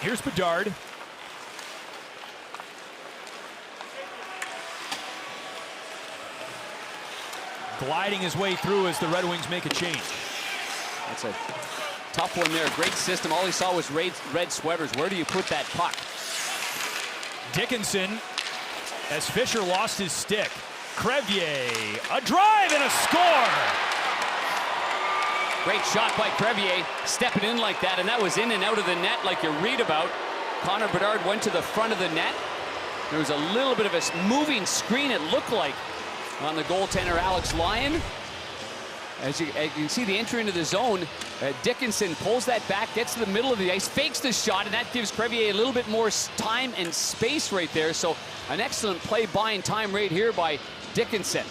Here's Bedard. Gliding his way through as the Red Wings make a change.
That's a tough one there. Great system. All he saw was red sweaters. Where do you put that puck?
Dickinson, as Fisher lost his stick. Crevier, a drive and a score!
Great shot by Crevier, stepping in like that, and that was in and out of the net like you read about. Connor Bedard went to the front of the net. There was a little bit of a moving screen, it looked like, on the goaltender Alex Lyon. As you can see the entry into the zone, Dickinson pulls that back, gets to the middle of the ice, fakes the shot, and that gives Crevier a little bit more time and space right there. So an excellent play buying time right here by Dickinson.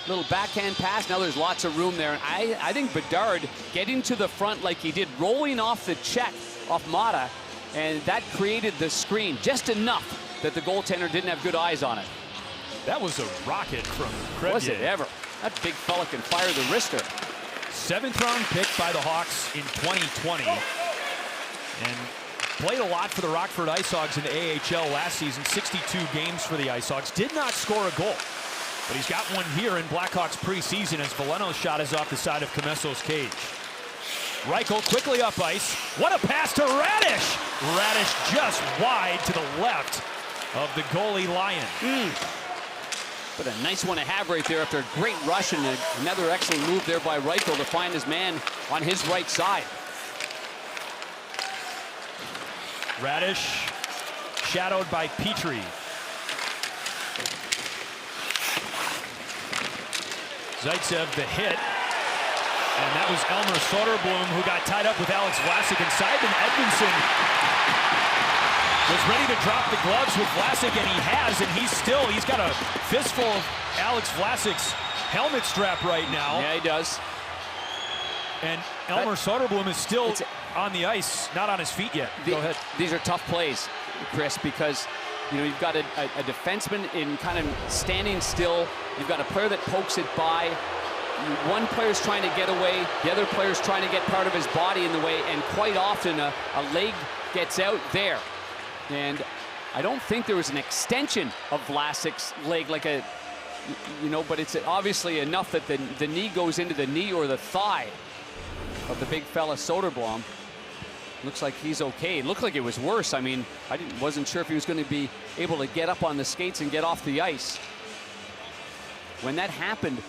Little backhand pass, now there's lots of room there. And I think Bedard getting to the front like he did, rolling off the check off Mata, and that created the screen just enough that the goaltender didn't have good eyes on it.
That was a rocket from Crevier.
Was it ever? That big fella can fire the wrister.
7th-round pick by the Hawks in 2020. And played a lot for the Rockford IceHogs in the AHL last season. 62 games for the IceHogs. Did not score a goal. But he's got one here in Blackhawks preseason as Veleno's shot is off the side of Comesso's cage. Reichel quickly up ice. What a pass to Radish! Radish just wide to the left of the goalie Lyon.
But a nice one to have right there after a great rush, and another excellent move there by Reichel to find his man on his right side.
Radish shadowed by Petrie. Zaitsev the hit. And that was Elmer Soderblom who got tied up with Alex Vlasic inside. And Edvinsson was ready to drop the gloves with Vlasic, and he has, and he's got a fistful of Alex Vlasic's helmet strap right now.
Yeah, he does.
And Elmer Soderblom is still on the ice, not on his feet yet. Go ahead.
These are tough plays, Chris, because you've got a defenseman in kind of standing still. You've got a player that pokes it by. One player's trying to get away. The other player's trying to get part of his body in the way, and quite often a leg gets out there. And I don't think there was an extension of Vlasic's leg, but it's obviously enough that the knee goes into the knee or the thigh of the big fella Soderblom. Looks like he's okay. It looked like it was worse. I mean, wasn't sure if he was going to be able to get up on the skates and get off the ice. When that happened,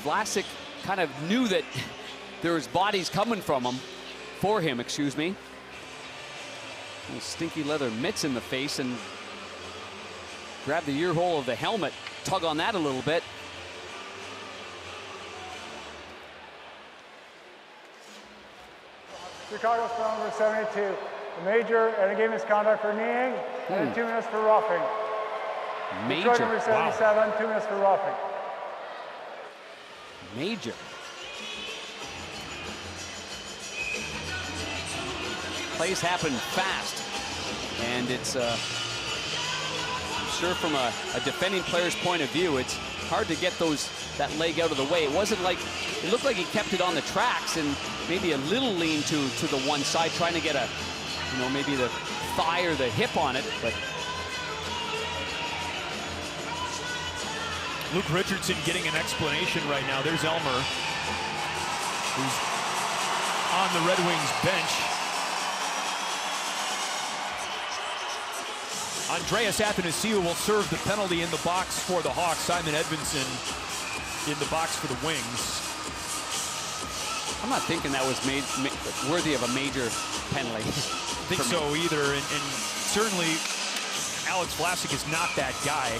Vlasic kind of knew that there was bodies coming for him, excuse me. Little stinky leather mitts in the face, and grab the ear hole of the helmet, tug on that a little bit.
Chicago Storm number 72. A major and a game misconduct for kneeing, and 2 minutes for roughing.
Major.
Detroit number 77, 2 minutes for roughing.
Major. Plays happen fast, and it's I'm sure from a defending player's point of view, it's hard to get that leg out of the way. It wasn't like, it looked like he kept it on the tracks and maybe a little lean to the one side, trying to get maybe the thigh or the hip on it, but
Luke Richardson getting an explanation right now. There's Elmer, who's on the Red Wings bench. Andreas Athanasiou will serve the penalty in the box for the Hawks. Simon Edvinsson in the box for the Wings.
I'm not thinking that was worthy of a major penalty.
I think so either, and certainly Alex Vlasic is not that guy.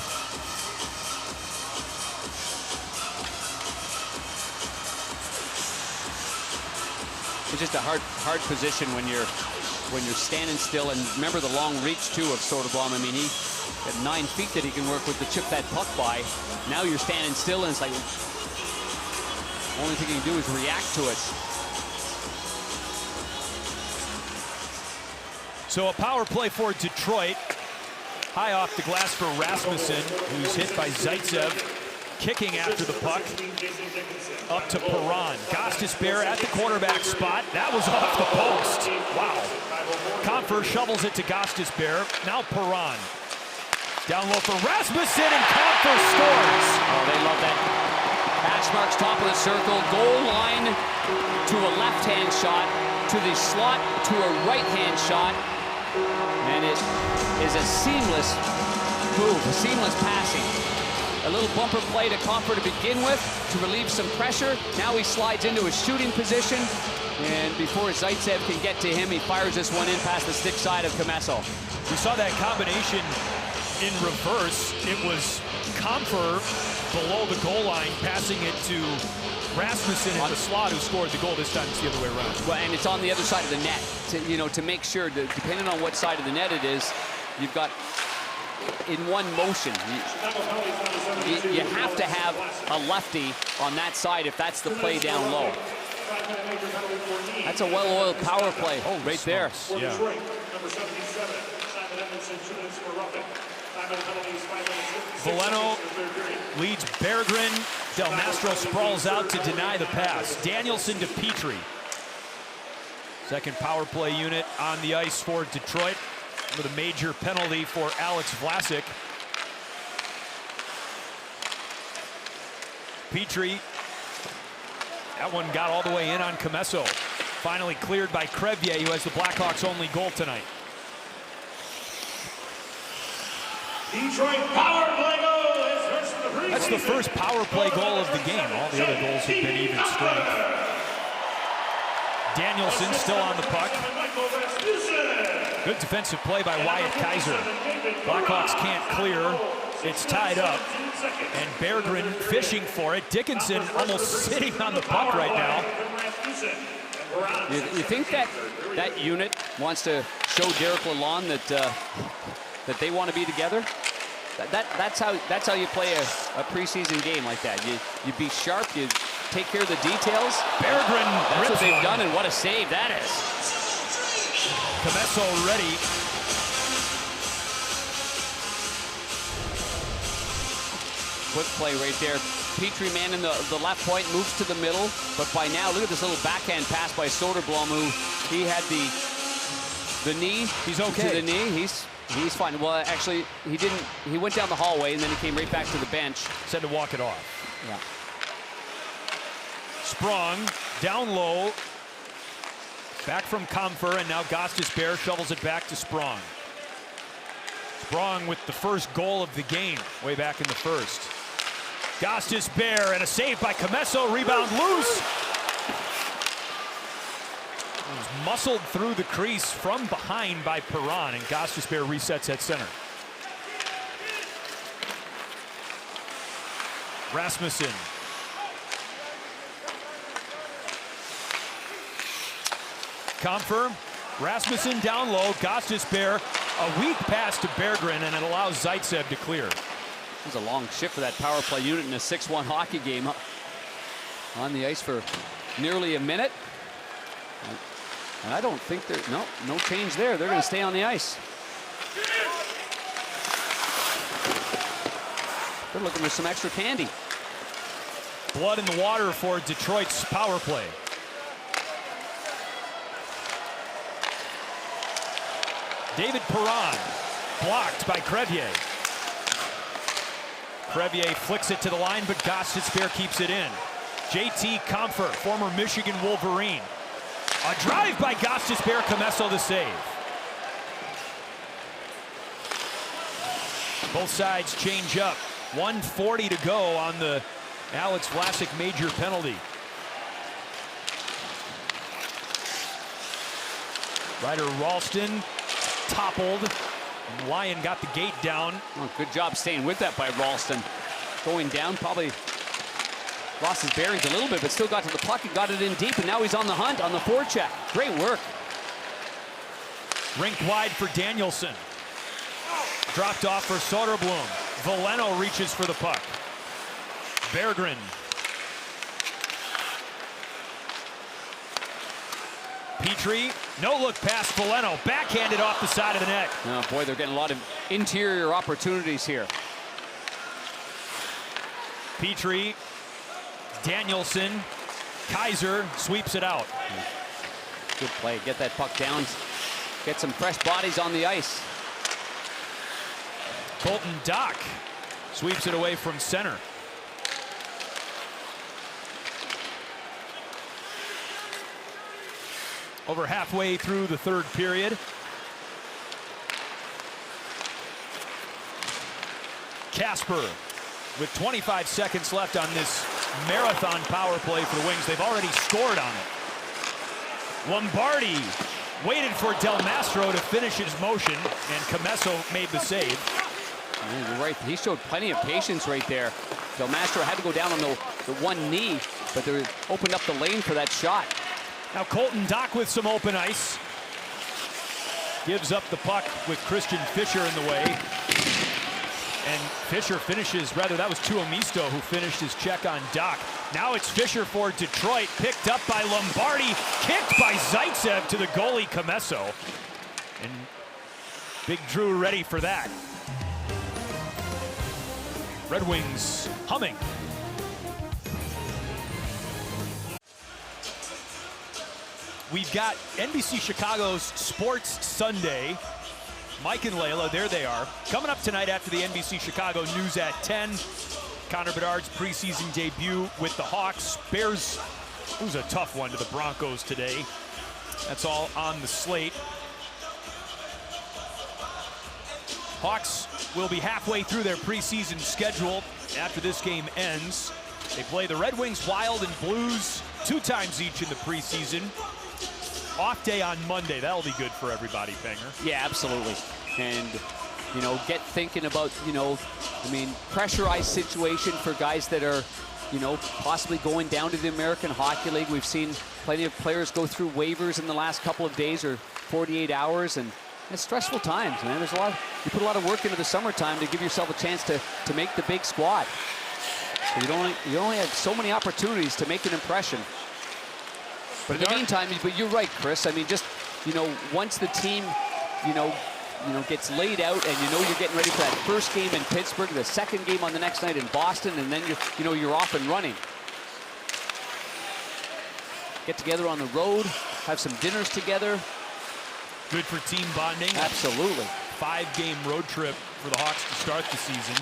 It's just a hard position when you're standing still, and remember the long reach too of Soderblom. I mean, he had 9 feet that he can work with to chip that puck by. Now you're standing still, and it's like the only thing you can do is react to it.
So a power play for Detroit. High off the glass for Rasmussen, who's hit by Zaitsev. Kicking after the puck. Up to Perron. Gostisbehere at the quarterback spot. That was off the post. Wow. Compher shovels it to Gostisbehere. Now Perron. Down low for Rasmussen, and Compher scores.
Oh, they love that. Hash marks top of the circle. Goal line to a left-hand shot. To the slot to a right-hand shot. And it is a seamless move, a seamless passing. A little bumper play to Compher to begin with to relieve some pressure. Now he slides into his shooting position. And before Zaitsev can get to him, he fires this one in past the stick side of Commesso.
We saw that combination in reverse. It was Compher below the goal line, passing it to Rasmussen in the slot, who scored the goal. This time it's the other way around.
Well, and it's on the other side of the net, to make sure that depending on what side of the net it is, you've got in one motion. You have to have a lefty on that side if that's the play down low. That's a well-oiled power play right there.
Yeah. Veleno leads Berggren. Del Mastro sprawls out to deny the pass. Danielson to Petrie. Second power play unit on the ice for Detroit with a major penalty for Alex Vlasic. Petrie, that one got all the way in on Commesso. Finally cleared by Crevier, who has the Blackhawks' only goal tonight.
Detroit power play goal is first of the preseason.
That's the first power play goal of the game. All the other goals have been even strength. Danielson still on the puck. Good defensive play by Wyatt Kaiser. Blackhawks can't clear. It's tied up. And Berggren fishing for it. Dickinson almost sitting on the puck right now.
You think that unit wants to show Derek Lalonde that they want to be together? That's how you play a preseason game like that. You be sharp, you take care of the details.
Berggren,
that's what they've done, and what a save that is.
Commesso ready.
Quick play right there. Petrie man in the left point, moves to the middle, but by now look at this little backhand pass by Soderblom, who he had the knee. He's okay. To the knee. He's fine. Well, actually, he didn't. He went down the hallway and then he came right back to the bench.
Said to walk it off.
Yeah.
Sprong down low. Back from Compher, and now Gostisbehere shovels it back to Sprong. Sprong with the first goal of the game way back in the first. Gostisbehere and a save by Commesso. Rebound loose. It was muscled through the crease from behind by Perron, and Gostisbehere resets at center. Rasmussen. Compher. Rasmussen down low. Gostisbehere. A weak pass to Berggren, and it allows Zaitsev to clear.
It was a long shift for that power play unit in a 6-1 hockey game. On the ice for nearly a minute. And I don't think there's no change there. They're going to stay on the ice. They're looking for some extra candy.
Blood in the water for Detroit's power play. David Perron, blocked by Crevier. Crevier flicks it to the line, but Gostisbehere keeps it in. JT Compher, former Michigan Wolverine. A drive by Gostisbehere, Commesso the save. Both sides change up. 1:40 to go on the Alex Vlasic, major penalty. Ryder Ralston toppled. Lyon got the gate down.
Oh, good job staying with that by Ralston. Going down, probably lost his bearings a little bit, but still got to the puck and got it in deep, and now he's on the hunt on the forecheck. Great work.
Rink wide for Danielson. Dropped off for Soderblom. Veleno reaches for the puck. Berggren. Petrie, no look past Veleno. Backhanded off the side of the net.
Oh boy, they're getting a lot of interior opportunities here.
Petrie, Danielson, Kaiser sweeps it out.
Good play, get that puck down. Get some fresh bodies on the ice.
Colton Dock sweeps it away from center. Over halfway through the third period. Casper with 25 seconds left on this marathon power play for the Wings. They've already scored on it. Lombardi waited for Del Mastro to finish his motion, and Comesso made the save.
Yeah, you're right. He showed plenty of patience right there. Del Mastro had to go down on the one knee, but they opened up the lane for that shot.
Now Colton Dock with some open ice. Gives up the puck with Christian Fischer in the way. And Fischer finishes, rather that was Tuomisto who finished his check on Dock. Now it's Fischer for Detroit, picked up by Lombardi, kicked by Zaitsev to the goalie Comesso. And Big Drew ready for that. Red Wings humming. We've got NBC Chicago's Sports Sunday. Mike and Layla, there they are. Coming up tonight after the NBC Chicago News at 10. Connor Bedard's preseason debut with the Hawks. Bears lose a tough one to the Broncos today. That's all on the slate. Hawks will be halfway through their preseason schedule after this game ends. They play the Red Wings, Wild, and Blues 2 times each in the preseason. Off day on Monday. That'll be good for everybody, Penger.
Yeah, absolutely. And, you know, get thinking about, you know, I mean, pressurized situation for guys that are, you know, possibly going down to the American Hockey League. We've seen plenty of players go through waivers in the last couple of days or 48 hours, and it's stressful times, man. There's a lot, you put a lot of work into the summertime to give yourself a chance to make the big squad. So you only have so many opportunities to make an impression. But in the meantime, but you're right, Chris. I mean, just, you know, once the team, you know, gets laid out and you know you're getting ready for that first game in Pittsburgh, the second game on the next night in Boston, and then you're off and running. Get together on the road, have some dinners together.
Good for team bonding.
Absolutely.
5-game road trip for the Hawks to start the season.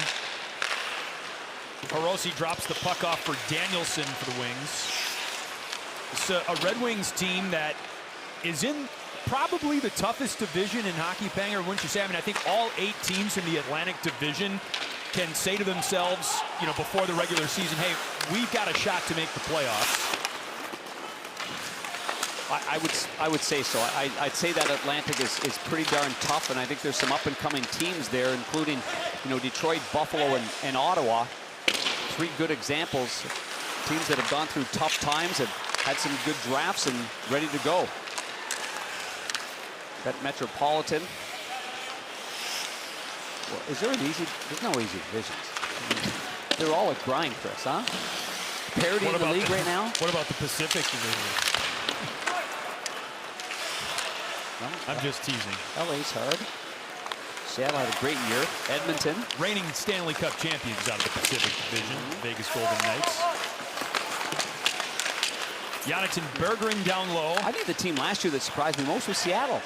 Hirose drops the puck off for Danielson for the Wings. It's a Red Wings team that is in probably the toughest division in hockey, Panger, wouldn't you say? I mean, I think all 8 teams in the Atlantic Division can say to themselves, you know, before the regular season, hey, we've got a shot to make the playoffs.
I would say so. I'd say that Atlantic is pretty darn tough, and I think there's some up-and-coming teams there, including, you know, Detroit, Buffalo, and Ottawa. 3 good examples. Teams that have gone through tough times and had some good drafts and ready to go. That Metropolitan. Well, is there an easy? There's no easy divisions. I mean, they're all a grind, Chris, huh? Parity in the league right now.
What about the Pacific Division?
Well,
I'm just teasing.
LA's hard. Seattle had a great year. Edmonton.
Reigning Stanley Cup champions out of the Pacific Division. Vegas Golden Knights. Jonathan Berggren down low.
I think the team last year that surprised me most was Seattle.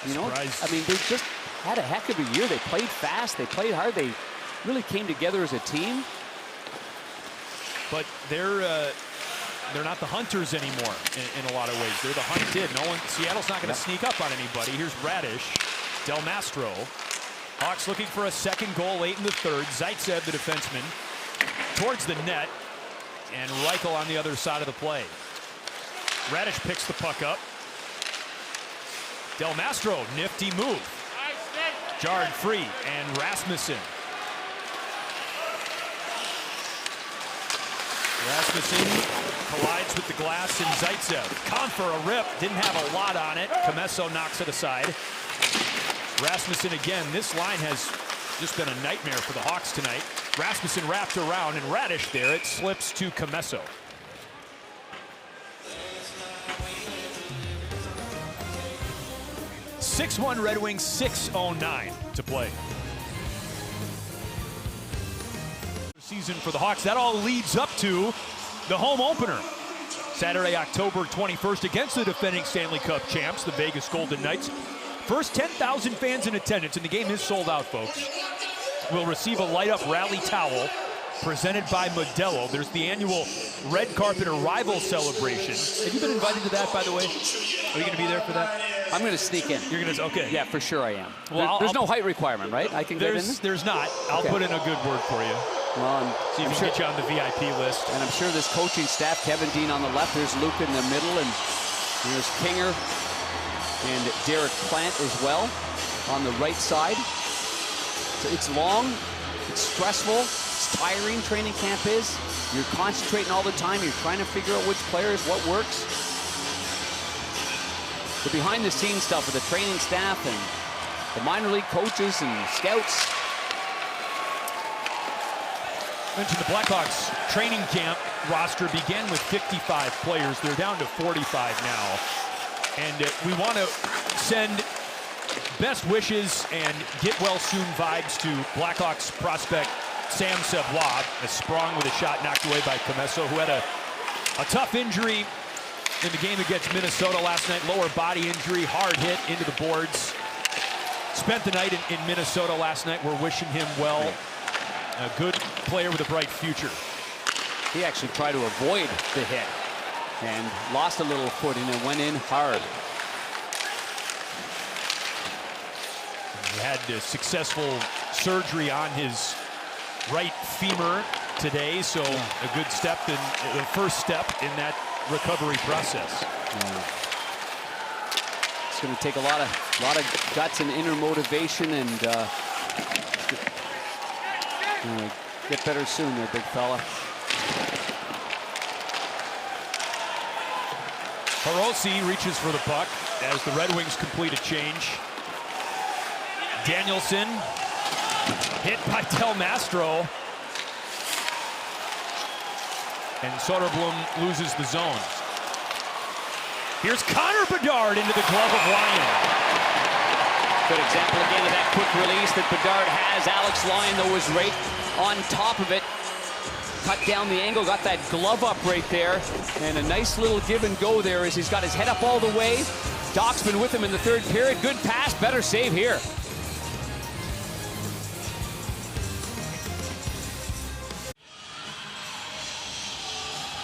You know, I mean, they just had a heck of a year. They played fast. They played hard. They really came together as a team.
But they're not the hunters anymore in a lot of ways. They're the hunted. Seattle's not going to sneak up on anybody. Here's Radish, Del Mastro. Hawks looking for a second goal late in the third. Zaitsev, the defenseman. towards the net, and Reichel on the other side of the play. Radish picks the puck up. Del Mastro, nifty move. Jarred free, and Rasmussen. Rasmussen collides with the glass, and Zaitsev. Confer a rip, didn't have a lot on it. Comesso knocks it aside. Rasmussen again, this line has just been a nightmare for the Hawks tonight. Rasmussen wrapped around, and Radish there, it slips to Comesso. (6-1) Red Wings, 6:09 to play. Season for the Hawks, that all leads up to the home opener. Saturday, October 21st against the defending Stanley Cup champs, the Vegas Golden Knights. First 10,000 fans in attendance, and the game is sold out, folks, will receive a light-up rally towel presented by Modelo. There's the annual red carpet arrival celebration. Have you been invited to that, by the way? Are you going to be there for that?
I'm going to sneak in.
You're going to, okay.
Yeah, for sure I am.
Well,
there's no height requirement, right? I can get in there?
There's not. I'll put in a good word for you.
Well,
See if we can get you on the VIP list.
And I'm sure this coaching staff, Kevin Dean on the left, there's Luke in the middle, and there's Kinger and Derek Plant as well on the right side. So it's long, it's stressful, it's tiring, training camp is. You're concentrating all the time, you're trying to figure out which players, what works. The behind-the-scenes stuff with the training staff and the minor league coaches and scouts.
Mentioned the Blackhawks training camp roster began with 55 players. They're down to 45 now. And we want to send best wishes and get well soon vibes to Blackhawks prospect Sam Savoie, a sprung with a shot knocked away by Comesso, who had a tough injury in the game against Minnesota last night. Lower body injury, hard hit into the boards. Spent the night in Minnesota last night. We're wishing him well. A good player with a bright future.
He actually tried to avoid the hit and lost a little footing and went in hard.
He had a successful surgery on his right femur today, so a good step, in the first step in that recovery process.
It's going to take a lot of guts and inner motivation, and get better soon there, big fella.
Hirose reaches for the puck as the Red Wings complete a change. Danielson hit by Del Mastro. And Soderblom loses the zone. Here's Connor Bedard into the glove of Lyon.
Good example again of that quick release that Bedard has. Alex Lyon, though, was right on top of it. Cut down the angle, got that glove up right there. And a nice little give and go there as he's got his head up all the way. Doc's been with him in the third period. Good pass, better save here.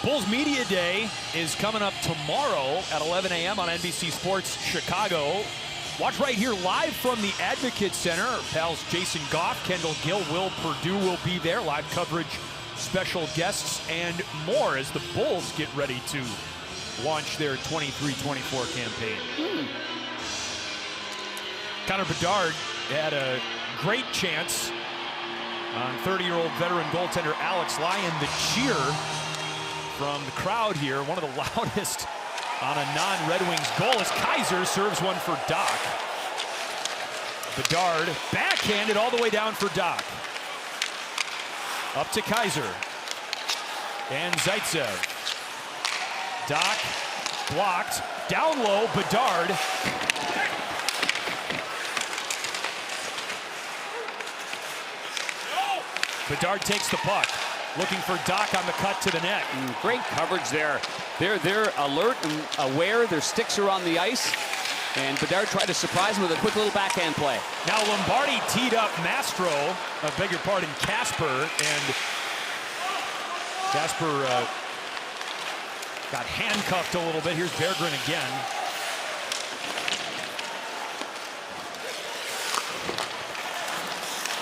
Bulls Media Day is coming up tomorrow at 11 a.m. on NBC Sports Chicago. Watch right here live from the Advocate Center. Our pals Jason Goff, Kendall Gill, Will Perdue will be there. Live coverage, special guests, and more as the Bulls get ready to launch their 23-24 campaign. Connor Bedard had a great chance on 30-year-old veteran goaltender Alex Lyon. The cheer from the crowd here, one of the loudest on a non-Red Wings goal, as Kaiser serves one for Doc. Bedard backhanded all the way down for Doc. Up to Kaiser. And Zaitsev. Doc blocked. Down low, Bedard. Bedard takes the puck. Looking for Doc on the cut to the net.
Great coverage there. They're alert and aware. Their sticks are on the ice. And Bedard tried to surprise him with a quick little backhand play.
Now Lombardi teed up Mastro, beg your pardon, Casper, and Casper got handcuffed a little bit. Here's Berggren again.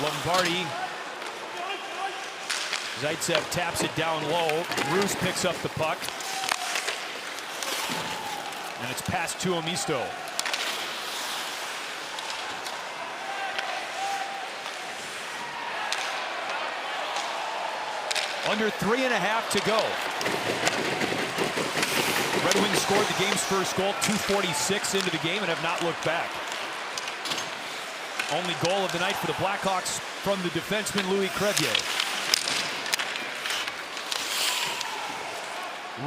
Lombardi Zaitsev taps it down low. Roos picks up the puck. And it's past to Omisto. Under 3.5 to go. Red Wings scored the game's first goal, 2:46 into the game, and have not looked back. Only goal of the night for the Blackhawks from the defenseman Louis Crevier.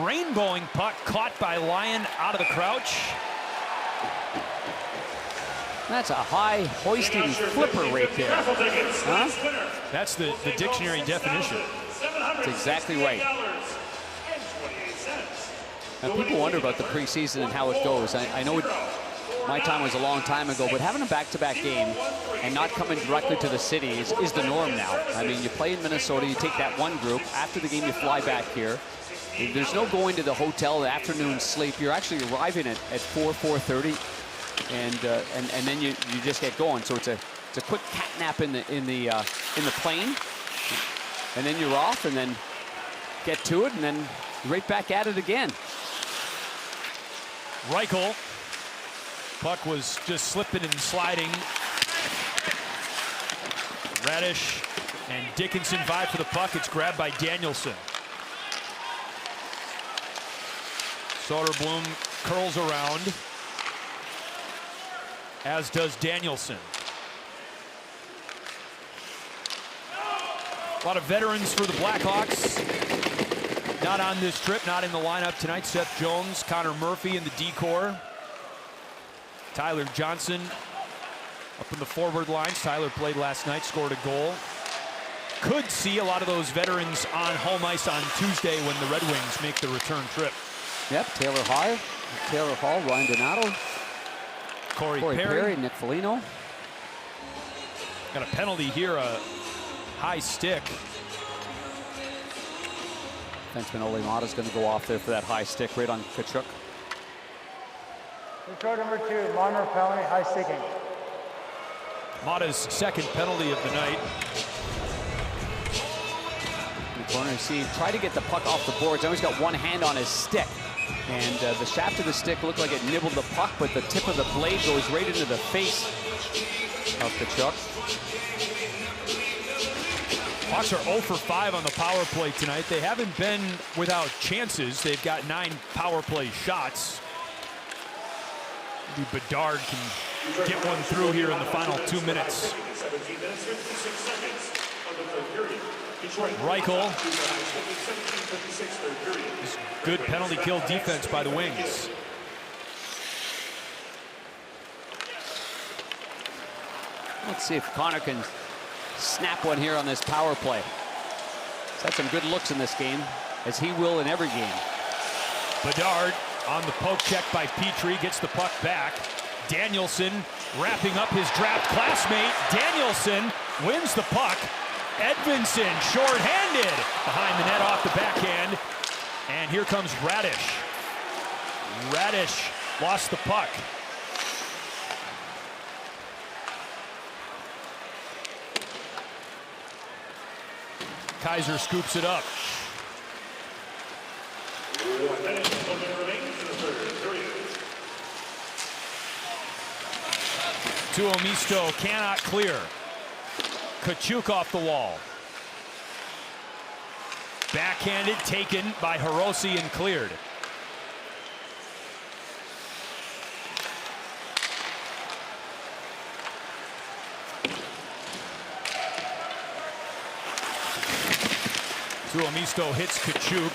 Rainbowing puck caught by Lyon out of the crouch.
That's a high hoisting flipper right there. Huh?
That's the dictionary definition.
That's exactly right. Now, people wonder about the preseason and how it goes. I know my time was a long time ago, but having a back-to-back game and not coming directly to the city is the norm now. I mean, you play in Minnesota, you take that one group. After the game, you fly back here. There's no going to the hotel, the afternoon sleep. You're actually arriving at 4:30, and then you just get going. So it's a quick cat nap in the plane, and then you're off, and then get to it, and then right back at it again.
Reichel. Puck was just slipping and sliding. Radish and Dickinson vie for the puck. It's grabbed by Danielson. Soderblom curls around, as does Danielson. A lot of veterans for the Blackhawks. Not on this trip, not in the lineup tonight. Seth Jones, Connor Murphy in the D-corps. Tyler Johnson up in the forward lines. Tyler played last night, scored a goal. Could see a lot of those veterans on home ice on Tuesday when the Red Wings make the return trip.
Yep, Taylor Hall, Ryan Donato,
Corey
Perry, Nick Foligno.
Got a penalty here, a high stick.
Defenseman Ole Mata's going to go off there for that high stick right on Tkachuk.
Control number 2, minor penalty, high sticking.
Mata's second penalty of the night.
In the corner, see, try to get the puck off the boards. Now he's got one hand on his stick. And the shaft of the stick looked like it nibbled the puck, but the tip of the blade goes right into the face of Tkachuk.
Hawks are 0 for 5 on the power play tonight. They haven't been without chances. They've got 9 power play shots. Maybe Bedard can get one through here in the final 2 minutes. Reichel. Good penalty kill defense by the Wings.
Let's see if Connor can snap one here on this power play. He's had some good looks in this game, as he will in every game.
Bedard on the poke check by Petrie, gets the puck back. Danielson wrapping up his draft classmate. Danielson wins the puck. Edvinsson short-handed behind the net off the backhand. And here comes Radish. Radish lost the puck. Kaiser scoops it up.
1 minute remains in the third period.
To Omisto, cannot clear. Tkachuk off the wall. Backhanded, taken by Hirose and cleared. Tuomisto hits Tkachuk.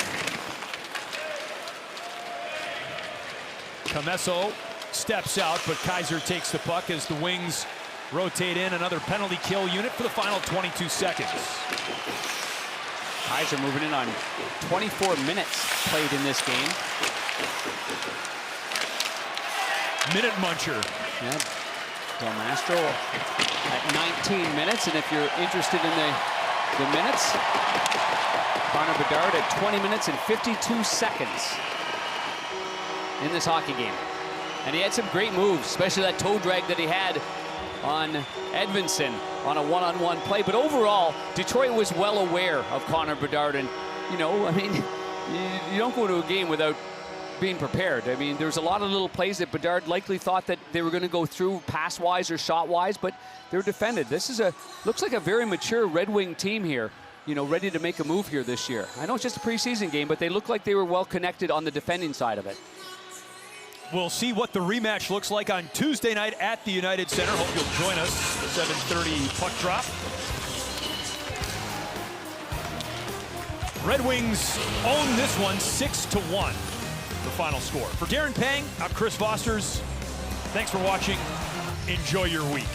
Comesso steps out, but Kaiser takes the puck as the Wings rotate in another penalty kill unit for the final 22 seconds.
Kaiser moving in on 24 minutes played in this game.
Minute muncher.
Yeah, Del Mastro at 19 minutes, and if you're interested in the minutes, Connor Bedard at 20 minutes and 52 seconds in this hockey game. And he had some great moves, especially that toe drag that he had on Edmondson on a one-on-one play. But overall, Detroit was well aware of Connor Bedard. And, you know, I mean, you don't go to a game without being prepared. I mean, there's a lot of little plays that Bedard likely thought that they were going to go through pass-wise or shot-wise, but they're defended. This is looks like a very mature Red Wing team here, you know, ready to make a move here this year. I know it's just a preseason game, but they look like they were well connected on the defending side of it.
We'll see what the rematch looks like on Tuesday night at the United Center. Hope you'll join us. 7:30 puck drop. Red Wings own this one 6-1, the final score. For Darren Pang, I'm Chris Fosters. Thanks for watching. Enjoy your week.